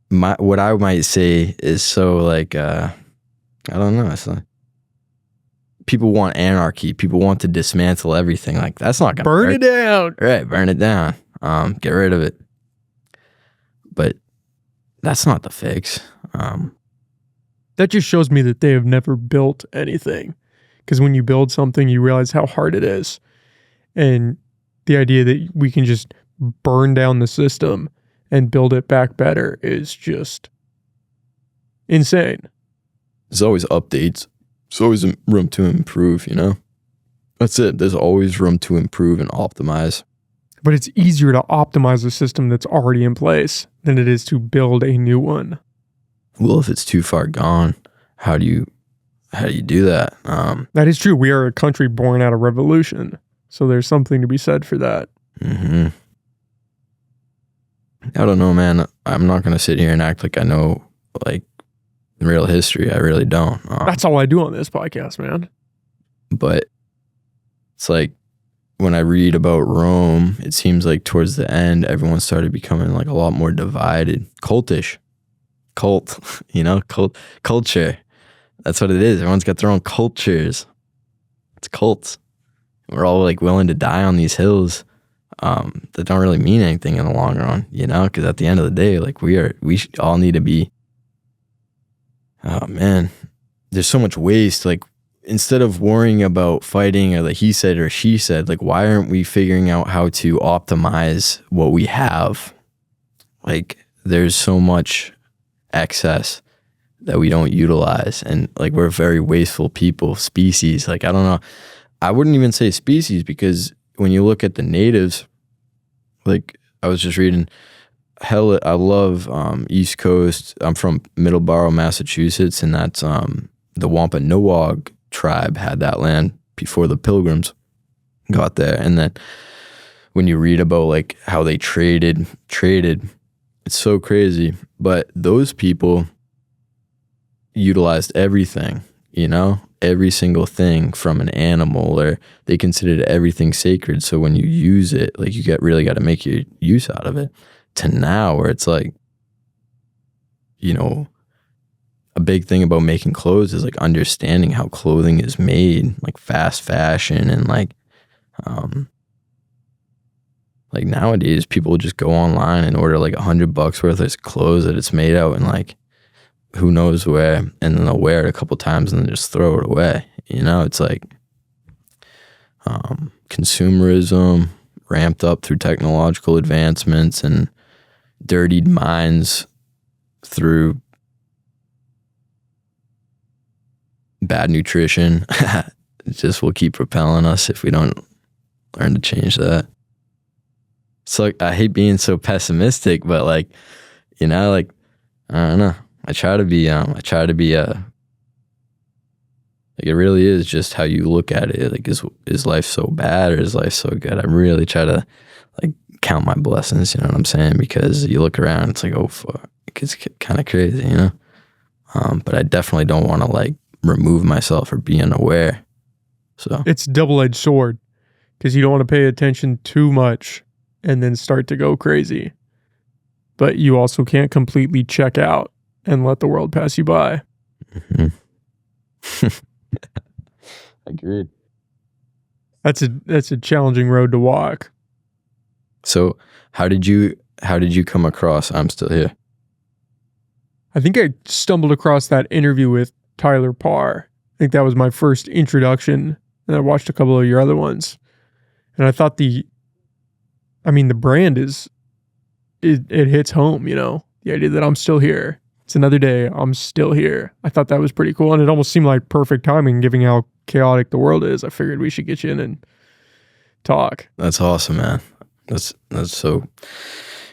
what I might say is so like, I don't know. It's like, people want anarchy. People want to dismantle everything. Like, that's not going to burn it down. Right. Burn it down. Get rid of it. But that's not the fix. That just shows me that they have never built anything. Because when you build something, you realize how hard it is. And the idea that we can just burn down the system and build it back better is just insane. There's always updates. There's always room to improve, That's it. There's always room to improve and optimize. But it's easier to optimize a system that's already in place than it is to build a new one. Well, if it's too far gone, how do you do that? That is true. We are a country born out of revolution. So there's something to be said for that. Mm-hmm. I don't know, man. I'm not going to sit here and act like I know, like, real history. I really don't. That's all I do on this podcast, man. But it's like, when I read about Rome, it seems like towards the end, everyone started becoming like a lot more divided. Cultish. Culture. That's what it is. Everyone's got their own cultures. It's cults. We're all like willing to die on these hills that don't really mean anything in the long run, because at the end of the day, like we all need to be, oh man, there's so much waste. Like, instead of worrying about fighting or the he said or she said, like, why aren't we figuring out how to optimize what we have? Like, there's so much excess that we don't utilize, and like, we're a very wasteful species. Like, I don't know, I wouldn't even say species, because when you look at the natives, like, I was just reading, I love East Coast. I'm from Middleborough, Massachusetts, and that's the Wampanoag tribe had that land before the Pilgrims got there. And then when you read about like how they traded, it's so crazy. But those people utilized everything, every single thing from an animal, or they considered everything sacred. So when you use it, like you really got to make your use out of it. To now where it's like, a big thing about making clothes is like understanding how clothing is made, like fast fashion, and like nowadays people just go online and order like $100 worth of clothes that it's made out in like who knows where, and then they'll wear it a couple times and then just throw it away. It's like consumerism ramped up through technological advancements and dirtied minds through bad nutrition. It just will keep propelling us if we don't learn to change that. So like, I hate being so pessimistic, but like, I don't know. I try to be like, it really is just how you look at it. Like, is life so bad or is life so good? I really try to like count my blessings, you know what I'm saying? Because you look around, it's like, oh fuck, it's kind of crazy, but I definitely don't want to like remove myself or be unaware. So it's a double-edged sword, because you don't want to pay attention too much and then start to go crazy. But you also can't completely check out and let the world pass you by. Mm-hmm. Agreed. That's a challenging road to walk. So how did you come across I'm Still Here? I think I stumbled across that interview with Tyler Parr. I think that was my first introduction, and I watched a couple of your other ones. And I thought the brand it hits home, the idea that I'm still here. It's another day, I'm still here. I thought that was pretty cool, and it almost seemed like perfect timing given how chaotic the world is. I figured we should get you in and talk. That's awesome, man. That's so,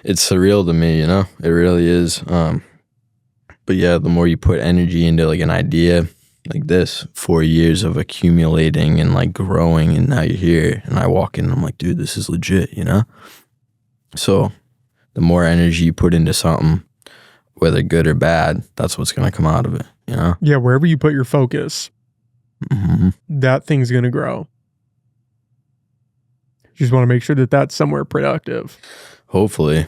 it's surreal to me, it really is. But yeah, the more you put energy into like an idea like this, 4 years of accumulating and like growing, and now you're here, and I walk in and I'm like, dude, this is legit, So the more energy you put into something, whether good or bad, that's what's going to come out of it, Yeah, wherever you put your focus, mm-hmm. that thing's going to grow. You just want to make sure that that's somewhere productive. Hopefully.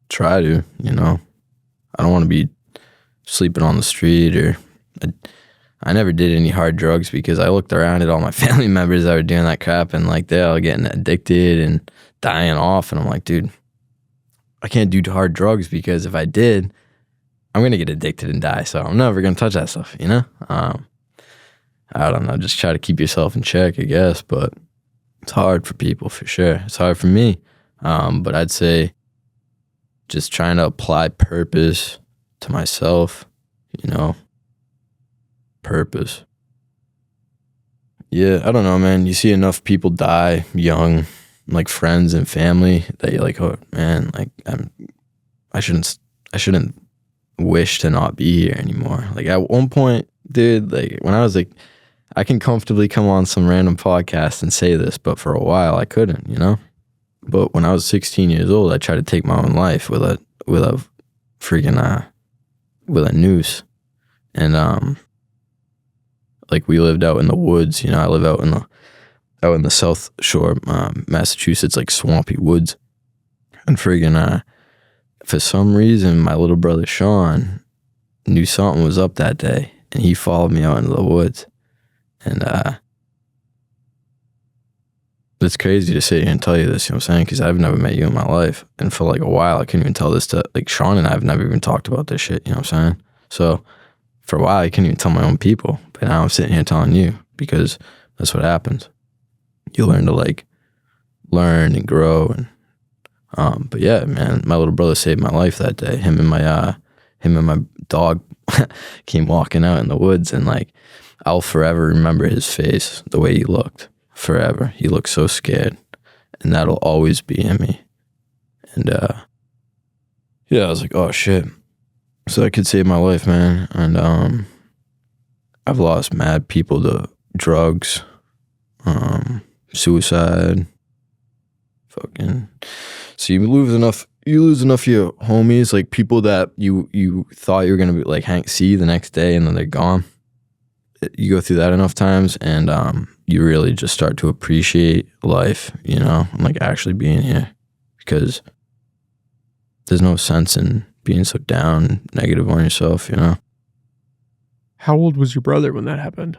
Try to, I don't want to be sleeping on the street, or I never did any hard drugs because I looked around at all my family members that were doing that crap, and like they're all getting addicted and dying off, and I'm like, dude, I can't do hard drugs because if I did, I'm going to get addicted and die. So I'm never going to touch that stuff, I don't know. Just try to keep yourself in check, I guess. But it's hard for people, for sure. It's hard for me. But I'd say just trying to apply purpose to myself, purpose. Yeah, I don't know, man. You see enough people die young, like friends and family, that you're like, oh man, like I shouldn't wish to not be here anymore. Like at one point, dude, like when I was like, I can comfortably come on some random podcast and say this, but for a while I couldn't, But when I was 16 years old, I tried to take my own life with a freaking with a noose, and like we lived out in the woods. I live out in the South Shore, Massachusetts, like swampy woods, and friggin' for some reason, my little brother Sean knew something was up that day, and he followed me out into the woods. And it's crazy to sit here and tell you this, you know what I'm saying? Because I've never met you in my life. And for like a while, I couldn't even tell this to, like, Sean and I have never even talked about this shit, you know what I'm saying? So for a while, I couldn't even tell my own people. But now I'm sitting here telling you, because that's what happens. You learn to, like, learn and grow. And but yeah, man, my little brother saved my life that day. Him and my dog came walking out in the woods, and, like, I'll forever remember his face, the way he looked. Forever. He looked so scared. and that'll always be in me. And yeah, I was like, oh shit. So that could save my life, man. And I've lost mad people to drugs, suicide, fucking. So you lose enough of your homies, like people that you thought you were gonna be like see the next day, and then they're gone. You go through that enough times, and you really just start to appreciate life, you know, and like actually being here, because there's no sense in being so down, negative on yourself, you know. How old was your brother when that happened?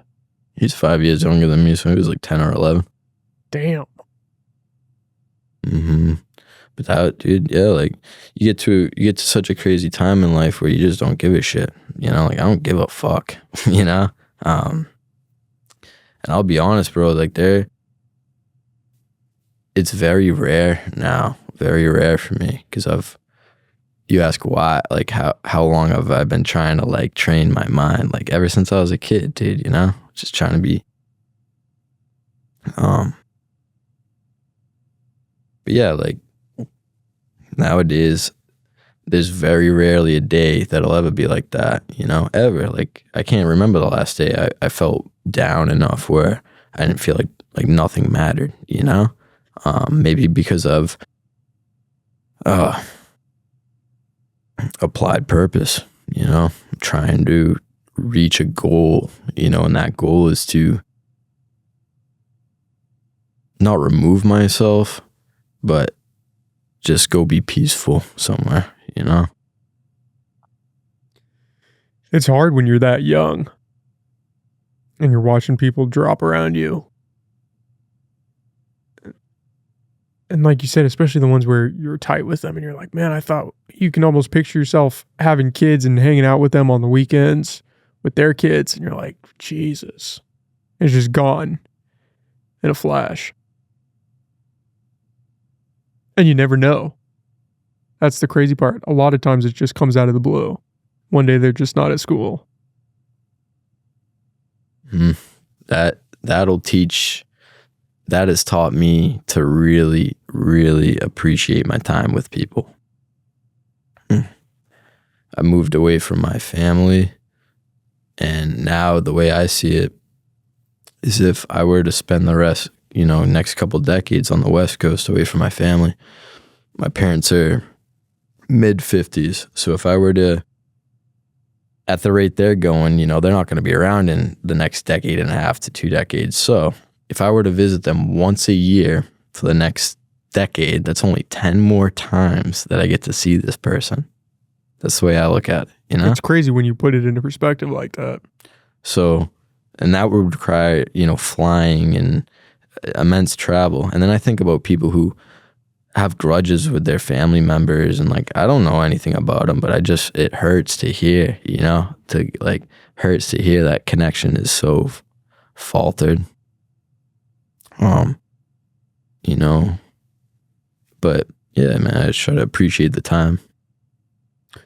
He's 5 years younger than me, so he was like 10 or 11. Damn. But that, dude, yeah, like you get to such a crazy time in life where you just don't give a shit, you know. Like I don't give a fuck, you know. And I'll be honest, bro, like it's very rare now, very rare for me, because you ask why, like how long have I been trying to like train my mind, like ever since I was a kid, dude, you know, just trying to be, but yeah, like nowadays, there's very rarely a day that'll ever be like that, you know, ever. Like I can't remember the last day I felt down enough where I didn't feel like nothing mattered, you know. Maybe because of applied purpose, you know, trying to reach a goal, you know, and that goal is to not remove myself, but just go be peaceful somewhere, you know. It's hard when you're that young and you're watching people drop around you. And like you said, especially the ones where you're tight with them and you're like, man, I thought you can almost picture yourself having kids and hanging out with them on the weekends with their kids. And you're like, Jesus, it's just gone in a flash. And you never know. That's the crazy part. A lot of times it just comes out of the blue. One day they're just not at school. That'll teach. That has taught me to really, really appreciate my time with people. I moved away from my family, and now the way I see it is if I were to spend the rest, you know, next couple decades on the West Coast away from my family. My parents are mid-50s, so if I were to, at the rate they're going, you know, they're not going to be around in the next decade and a half to 2 decades. So if I were to visit them once a year for the next decade, that's only 10 more times that I get to see this person. That's the way I look at it, you know? It's crazy when you put it into perspective like that. So, and that would require, you know, flying and immense travel. And then I think about people who have grudges with their family members, and like, I don't know anything about them, but it hurts to hear, you know, hurts to hear that connection is so faltered. You know, but yeah, man, I just try to appreciate the time.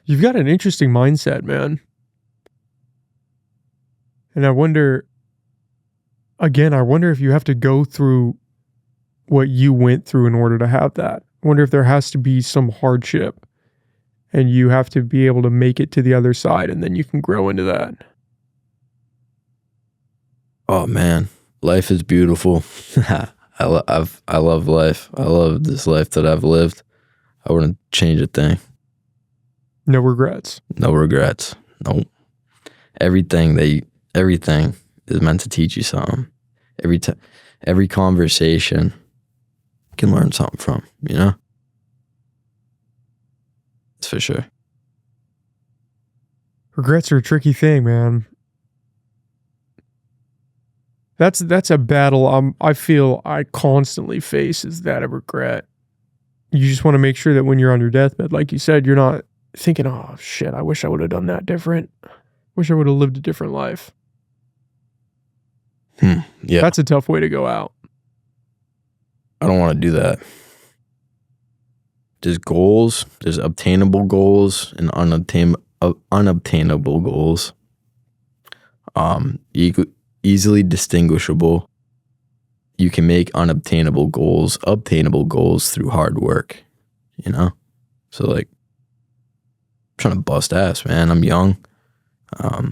You've got an interesting mindset, man. And I wonder if you have to go through what you went through in order to have that. I wonder if there has to be some hardship and you have to be able to make it to the other side, and then you can grow into that. Oh man, life is beautiful. I love life. I love this life that I've lived. I wouldn't change a thing. No regrets. No regrets. Nope. Everything is meant to teach you something. Every conversation you can learn something from, you know? That's for sure. Regrets are a tricky thing, man. That's a battle I feel I constantly face, is that of regret. You just want to make sure that when you're on your deathbed, like you said, you're not thinking, oh shit, I wish I would have done that different. Wish I would have lived a different life. Yeah. That's a tough way to go out. I don't want to do that. There's goals, there's obtainable goals and unobtainable goals. Easily distinguishable. you can make unobtainable goals obtainable goals through hard work, you know? So like, I'm trying to bust ass, man. I'm young. I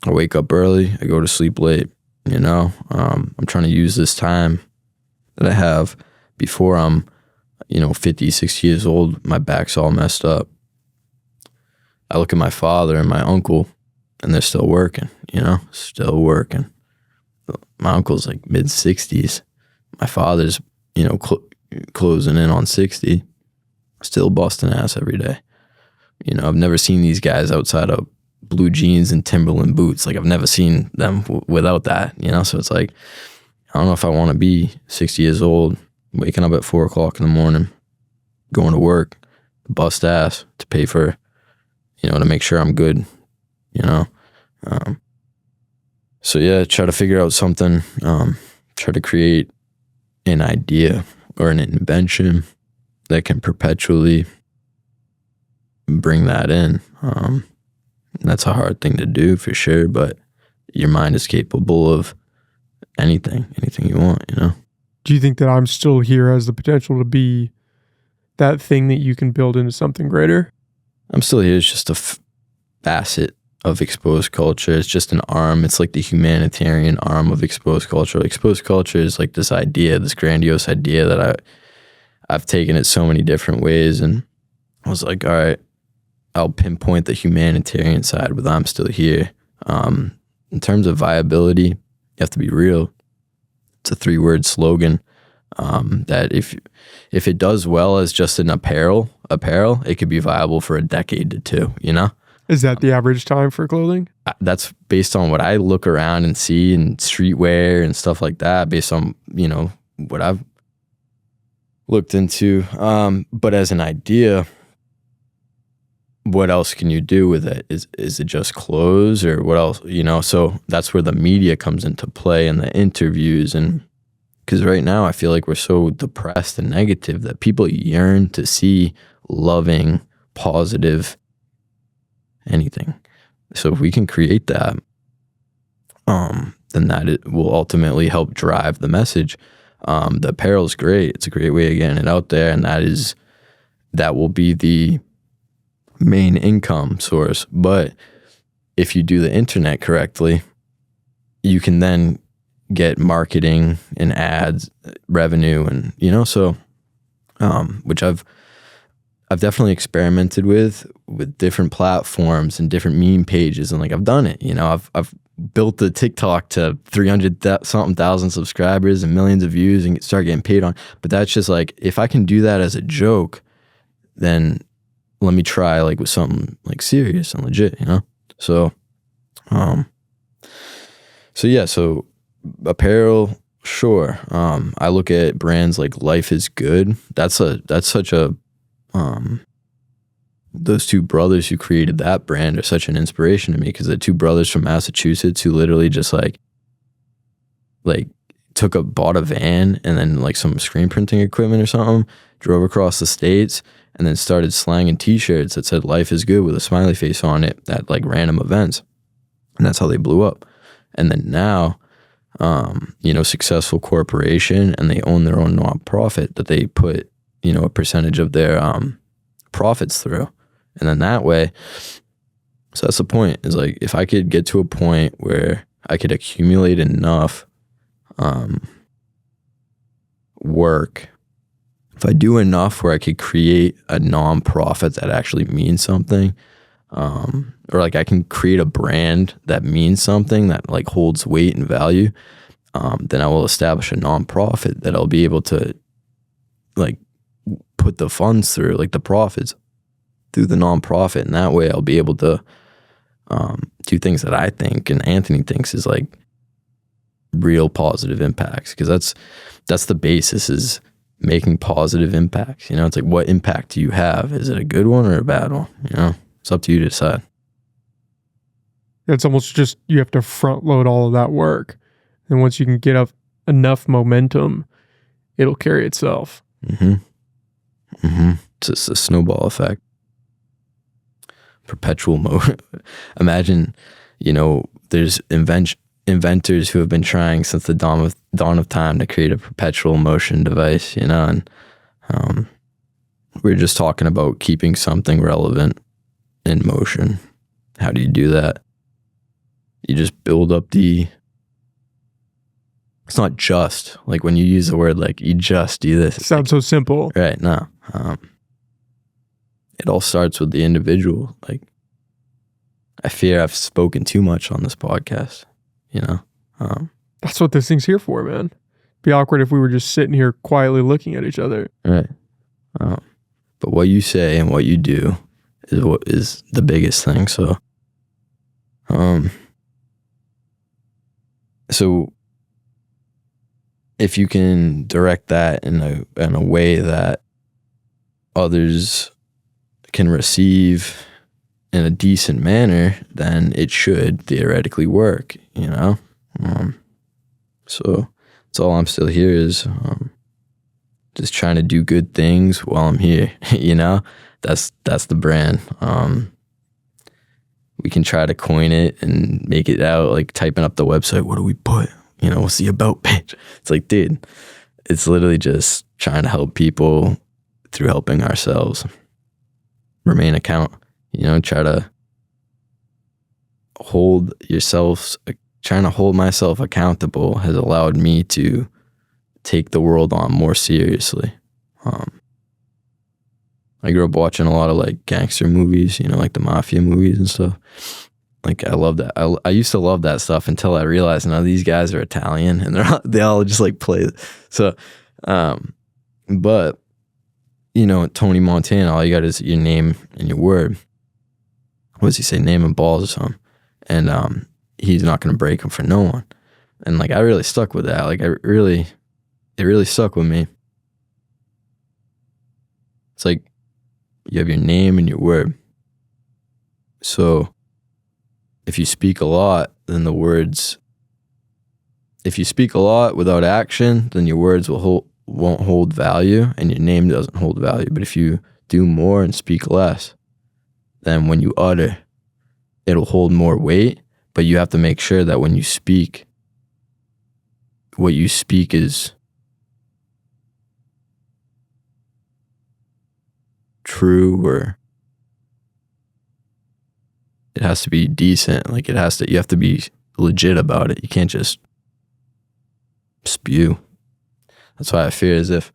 wake up early, I go to sleep late, you know? I'm trying to use this time that I have before I'm, 50, 60 years old. My back's all messed up. I look at my father and my uncle, and they're still working, still working. My uncle's like mid 60s. My father's, closing in on 60, still busting ass every day. I've never seen these guys outside of blue jeans and Timberland boots. Like I've never seen them without that, So it's like, I don't know if I want to be 60 years old, waking up at 4 o'clock in the morning, going to work, bust ass to pay for, to make sure I'm good, So yeah, try to figure out something, try to create an idea or an invention that can perpetually bring that in. That's a hard thing to do for sure, but your mind is capable of anything you want, Do you think that I'm Still Here has the potential to be that thing that you can build into something greater? I'm Still Here is just a facet of exposed culture. It's just an arm. It's like the humanitarian arm of exposed culture. Exposed culture is like this idea, this grandiose idea that I've taken it so many different ways, and I was like, all right, I'll pinpoint the humanitarian side with I'm Still Here. In terms of viability, you have to be real. It's a 3-word slogan that if it does well as just an apparel, it could be viable for a decade to 2, Is that the average time for clothing? That's based on what I look around and see in streetwear and stuff like that, based on, what I've looked into. But as an idea, what else can you do with it? Is it just clothes or what else? So that's where the media comes into play and the interviews. And because right now I feel like we're so depressed and negative that people yearn to see loving, positive anything. So if we can create that, then that will ultimately help drive the message. The apparel is great. It's a great way of getting it out there, and that will be the main income source. But if you do the internet correctly, you can then get marketing and ads revenue, and which I've definitely experimented with different platforms and different meme pages, and like I've done it. I've built the TikTok to 300-something thousand subscribers and millions of views and start getting paid on. But that's just like, if I can do that as a joke, then let me try like with something like serious and legit, So, so apparel, sure. I look at brands like Life is Good. That's such a those two brothers who created that brand are such an inspiration to me, because they're 2 brothers from Massachusetts who literally just like bought a van and then like some screen printing equipment or something, drove across the states, and then started slanging t-shirts that said Life is Good with a smiley face on it at like random events. And that's how they blew up. And then now, successful corporation, and they own their own nonprofit that they put, a percentage of their profits through. And then that way, so that's the point, is like, if I could get to a point where I could accumulate enough work, if I do enough where I could create a nonprofit that actually means something, or like I can create a brand that means something, that like holds weight and value, then I will establish a nonprofit that I'll be able to like put the funds through, like the profits through the nonprofit. And that way I'll be able to do things that I think and Anthony thinks is like real positive impacts, because that's the basis, is making positive impacts. It's like, what impact do you have? Is it a good one or a bad one? It's up to you to decide. It's almost just, you have to front load all of that work, and once you can get up enough momentum, it'll carry itself. It's just a snowball effect. Perpetual mode. Imagine, there's inventors who have been trying since the dawn of time to create a perpetual motion device, you know, and we're just talking about keeping something relevant in motion. How do you do that? You just build up it's not just like when you use the word like you just do this. It sounds so simple. Right. No. It all starts with the individual. Like, I fear I've spoken too much on this podcast, you know? That's what this thing's here for, man. Be awkward if we were just sitting here quietly looking at each other. Right. But what you say and what you do is what is the biggest thing. So, so if you can direct that in a way that others can receive in a decent manner, then it should theoretically work, you know? So that's all I'm still here is just trying to do good things while I'm here, you know? That's the brand. We can try to coin it and make it out, like typing up the website, what do we put? You know, what's the about page? It's like, dude, it's literally just trying to help people through helping ourselves. Remain account, you know, try to hold yourselves, trying to hold myself accountable has allowed me to take the world on more seriously. I grew up watching a lot of like gangster movies, you know, like the mafia movies and stuff. Like, I love that. I used to love that stuff until I realized none of these guys are Italian and they all just like play. So, but you know, Tony Montana, all you got is your name and your word. What does he say? Name and balls or something. And he's not going to break them for no one. And like, I really stuck with that. Like, it really stuck with me. It's like, you have your name and your word. So if you speak a lot, then if you speak a lot without action, then your words won't hold value and your name doesn't hold value. But if you do more and speak less, then when you utter, it'll hold more weight. But you have to make sure that when you speak, what you speak is true, or it has to be decent. Like, you have to be legit about it. You can't just spew. That's why I fear as if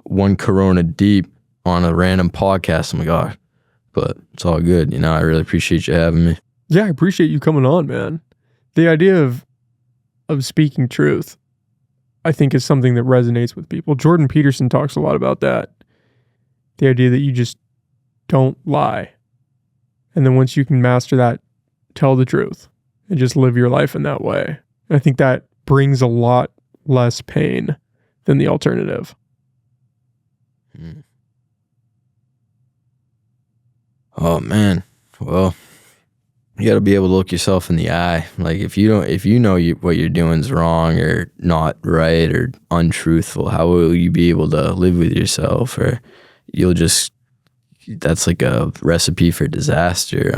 one Corona deep on a random podcast, oh my God. But it's all good. You know, I really appreciate you having me. Yeah, I appreciate you coming on, man. The idea of speaking truth, I think, is something that resonates with people. Jordan Peterson talks a lot about that. The idea that you just don't lie. And then once you can master that, tell the truth and just live your life in that way. And I think that brings a lot less pain than the alternative. Oh man. Well, you got to be able to look yourself in the eye. Like, if you know what you're doing is wrong or not right or untruthful, how will you be able to live with yourself? Or that's like a recipe for disaster.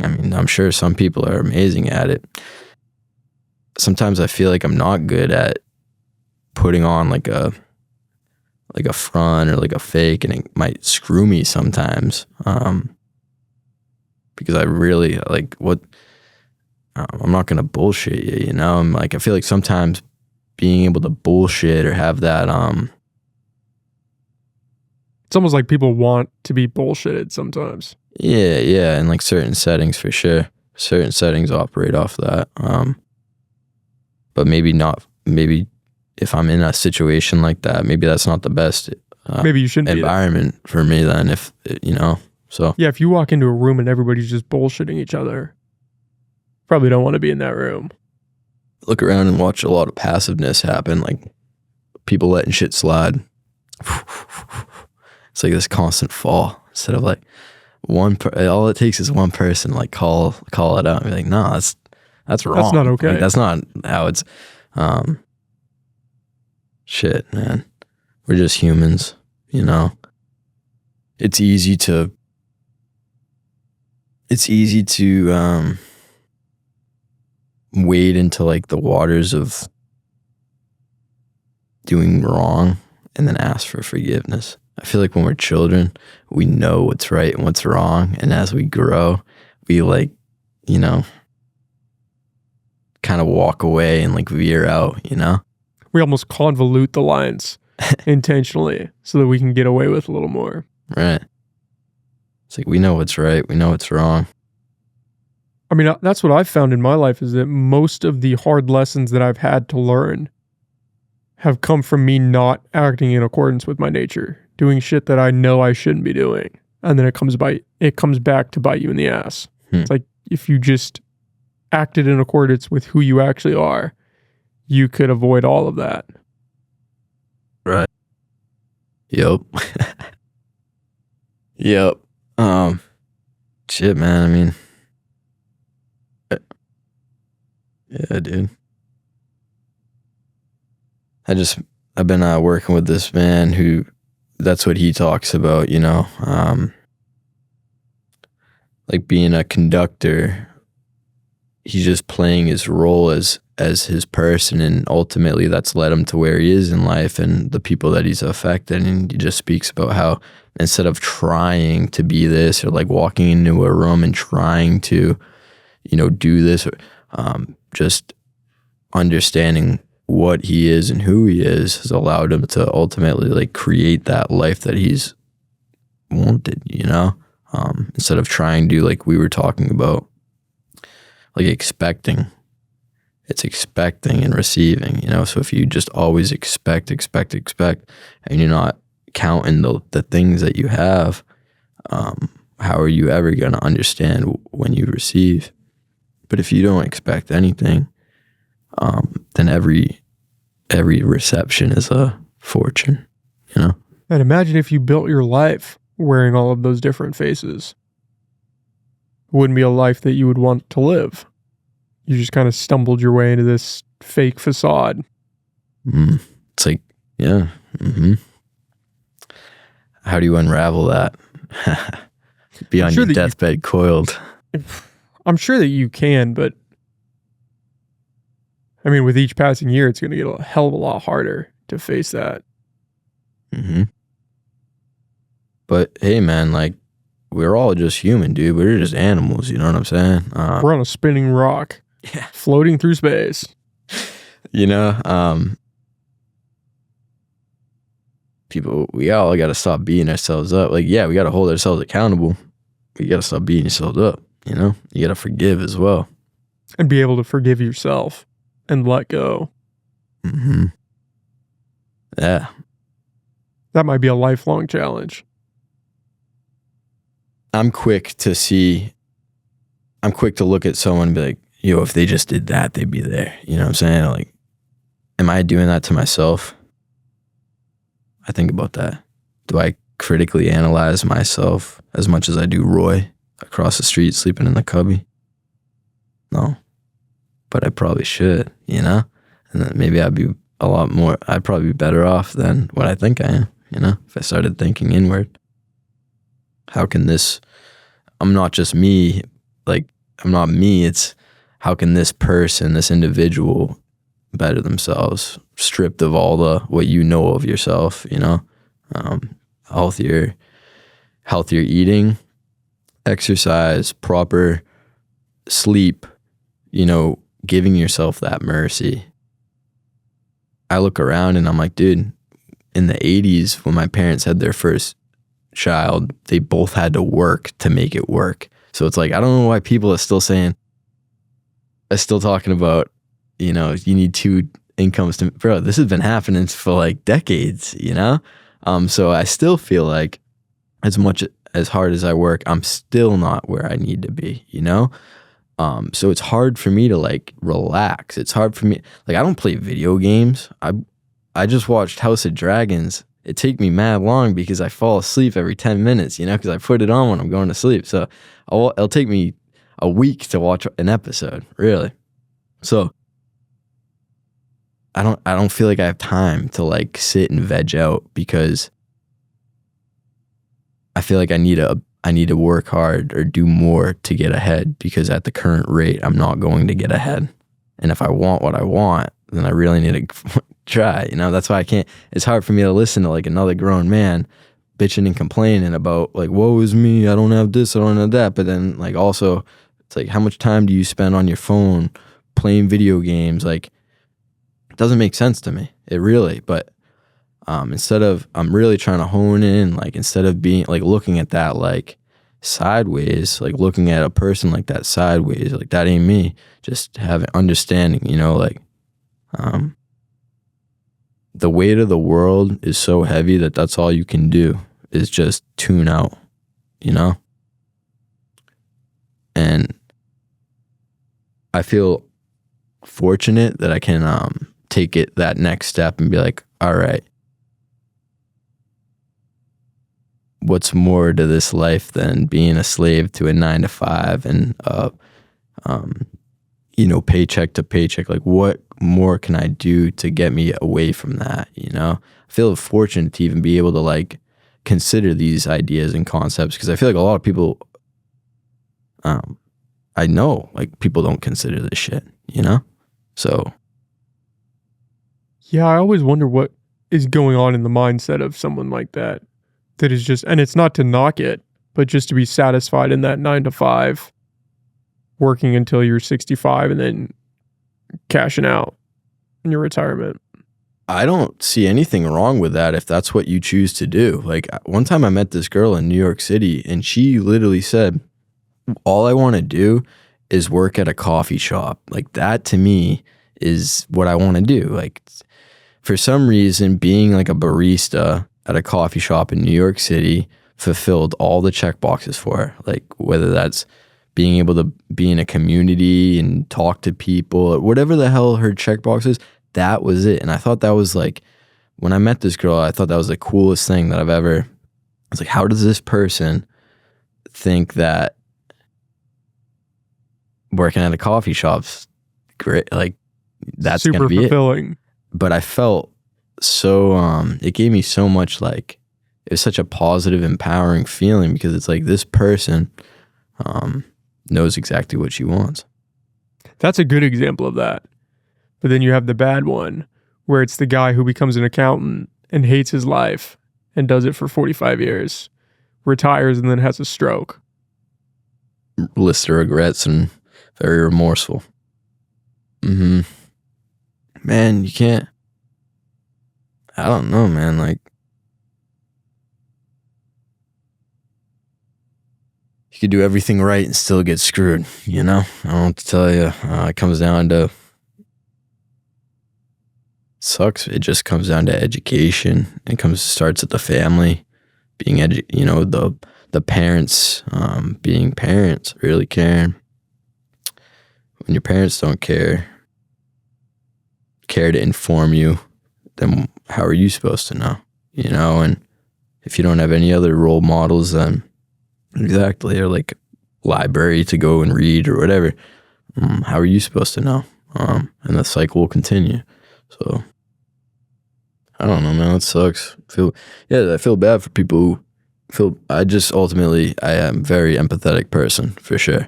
I mean, I'm sure some people are amazing at it. Sometimes I feel like I'm not good at putting on like a front or like a fake, and it might screw me sometimes. Because I really like I'm not going to bullshit you, you know? I'm like, I feel like sometimes being able to bullshit or have that, it's almost like people want to be bullshitted sometimes. Yeah. In like certain settings, for sure. Certain settings operate off that. But maybe not, maybe if I'm in a situation like that, maybe that's not the best maybe you shouldn't environment for me then, if, you know, so. Yeah, if you walk into a room and everybody's just bullshitting each other, probably don't want to be in that room. Look around and watch a lot of passiveness happen, like people letting shit slide. It's like this constant fall instead of like all it takes is one person like call it out and be like, no, that's wrong. That's not okay. Like, that's not how it's, shit, man. We're just humans, you know? It's easy to wade into like the waters of doing wrong and then ask for forgiveness. I feel like when we're children, we know what's right and what's wrong. And as we grow, we like, you know, kind of walk away and like veer out, you know? We almost convolute the lines intentionally so that we can get away with a little more. Right. It's like we know what's right, we know what's wrong. I mean, that's what I've found in my life is that most of the hard lessons that I've had to learn have come from me not acting in accordance with my nature, doing shit that I know I shouldn't be doing. And then it comes back to bite you in the ass. It's like if you just acted in accordance with who you actually are, you could avoid all of that. Right. Yep. Yep. Shit, man. I mean, yeah, dude. I've been working with this man who, that's what he talks about, you know, like being a conductor. He's just playing his role as his person, and ultimately that's led him to where he is in life and the people that he's affected. And he just speaks about how instead of trying to be this or like walking into a room and trying to, you know, do this, just understanding what he is and who he is has allowed him to ultimately like create that life that he's wanted, you know, instead of trying to, like we were talking about, like expecting. It's expecting and receiving, you know? So if you just always expect, and you're not counting the things that you have, how are you ever going to understand when you receive? But if you don't expect anything, then every reception is a fortune, you know? And imagine if you built your life wearing all of those different faces. It wouldn't be a life that you would want to live. You just kind of stumbled your way into this fake facade. It's like, yeah. How do you unravel that? Be on your deathbed coiled. I'm sure that you can, but I mean, with each passing year, it's going to get a hell of a lot harder to face that. But hey, man, like, we're all just human, dude. We're just animals, you know what I'm saying? We're on a spinning rock. Yeah. Floating through space. You know, people, we all got to stop beating ourselves up. Like, yeah, we got to hold ourselves accountable. You got to stop beating yourself up, you know? You got to forgive as well. And be able to forgive yourself and let go. Yeah. That might be a lifelong challenge. I'm quick to look at someone and be like, yo, if they just did that, they'd be there. You know what I'm saying? Like, am I doing that to myself? I think about that. Do I critically analyze myself as much as I do Roy across the street sleeping in the cubby? No. But I probably should, you know? And then maybe I'd probably be better off than what I think I am, you know? If I started thinking inward. How can I'm not just me, like, I'm not me, it's how can this person, this individual better themselves, stripped of all what you know of yourself, you know? Healthier eating, exercise, proper sleep, you know, giving yourself that mercy. I look around and I'm like, dude, in the 80s when my parents had their first child, they both had to work to make it work. So it's like, I don't know why people are still talking about, you know, you need two incomes to, bro, this has been happening for like decades, you know? So I still feel like as hard as I work, I'm still not where I need to be, you know? So it's hard for me to like relax. It's hard for me. Like, I don't play video games. I just watched House of Dragons. It take me mad long because I fall asleep every 10 minutes, you know, because I put it on when I'm going to sleep. So it'll take me a week to watch an episode, really. So I don't feel like I have time to like sit and veg out because I feel like I need to work hard or do more to get ahead, because at the current rate, I'm not going to get ahead. And if I want what I want, then I really need to try, you know? That's why it's hard for me to listen to like another grown man bitching and complaining about like, woe is me, I don't have this, I don't have that. But then like also, it's like, how much time do you spend on your phone playing video games? Like, it doesn't make sense to me. It really, but instead of, I'm really trying to hone in, like instead of being like looking at that like sideways, like looking at a person like that sideways, like that ain't me. Just having understanding, you know, like the weight of the world is so heavy that that's all you can do is just tune out, you know? And I feel fortunate that I can take it that next step and be like, all right, what's more to this life than being a slave to a 9 to 5 and you know, paycheck to paycheck? Like, what more can I do to get me away from that? You know, I feel fortunate to even be able to like consider these ideas and concepts, because I feel like a lot of people, I know like people don't consider this shit, you know? So Yeah, I always wonder what is going on in the mindset of someone like that. That is just, and it's not to knock it, but just to be satisfied in that 9 to 5, working until you're 65 and then cashing out in your retirement. I don't see anything wrong with that if that's what you choose to do. Like one time I met this girl in New York City and she literally said, all I want to do is work at a coffee shop. Like that to me is what I want to do. Like for some reason, being like a barista at a coffee shop in New York City fulfilled all the check boxes for her. Like whether that's being able to be in a community and talk to people, or whatever the hell her check box is, that was it. And I thought that was like, when I met this girl, I thought that was the coolest thing that I've ever, I was like, how does this person think that working at a coffee shop's great? Like that's super gonna be fulfilling. It. But I felt so, it gave me so much, like, it was such a positive, empowering feeling, because it's like this person knows exactly what she wants. That's a good example of that. But then you have the bad one where it's the guy who becomes an accountant and hates his life and does it for 45 years, retires and then has a stroke. List of regrets and very remorseful. Man, you can't, I don't know, man, like, you could do everything right and still get screwed, you know? I don't know what to tell you. It comes down to, sucks. It just comes down to education. Starts at the family, being you know, the parents, being parents, really caring. When your parents don't care to inform you, then how are you supposed to know? You know, and if you don't have any other role models, then exactly, or like library to go and read or whatever, how are you supposed to know? And the cycle will continue. So I don't know, man. It sucks. I feel bad for people who feel. I am a very empathetic person, for sure.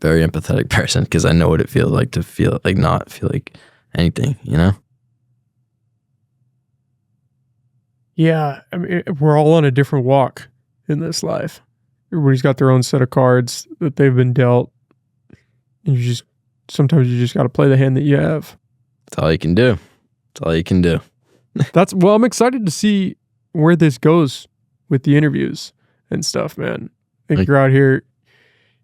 Very empathetic person, because I know what it feels like to feel like not feel like anything, you know? Yeah, I mean, we're all on a different walk in this life. Everybody's got their own set of cards that they've been dealt. And sometimes you just got to play the hand that you have. That's all you can do. Well, I'm excited to see where this goes with the interviews and stuff, man. I think you're out here.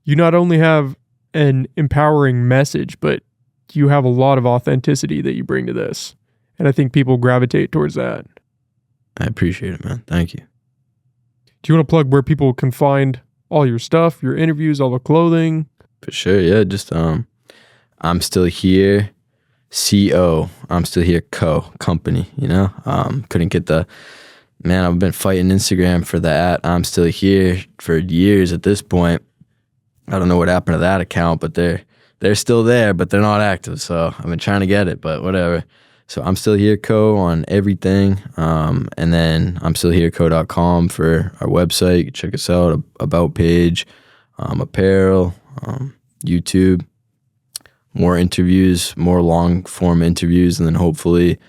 You not only have an empowering message, but you have a lot of authenticity that you bring to this. And I think people gravitate towards that. I appreciate it, man. Thank you. Do you want to plug where people can find all your stuff, your interviews, all the clothing? For sure, yeah. Just I'm still here. I'm still here. Company. You know, couldn't get the. Man, I've been fighting Instagram for that. I'm still here for years at this point. I don't know what happened to that account, but they're still there, but they're not active. So I've been trying to get it, but whatever. So I'm still here on everything. And then I'm still here.com for our website. Check us out, about page, apparel, YouTube, more interviews, more long form interviews, and then hopefully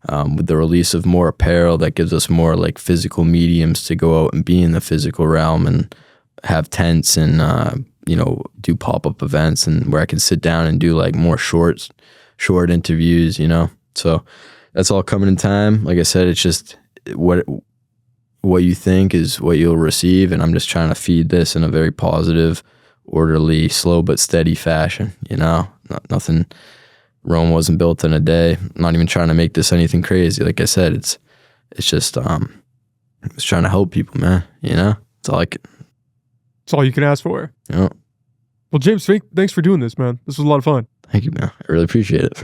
with the release of more apparel that gives us more like physical mediums to go out and be in the physical realm and have tents and do pop-up events, and where I can sit down and do like more short interviews, so that's all coming in time. Like I said, it's just what you think is what you'll receive, and I'm just trying to feed this in a very positive, orderly, slow but steady fashion. Nothing. Rome wasn't built in a day. I'm not even trying to make this anything crazy. Like I said, it's just it's trying to help people, man. It's all It's all you can ask for. Yeah. Well, Jaymes, thanks for doing this, man. This was a lot of fun. Thank you, man. I really appreciate it.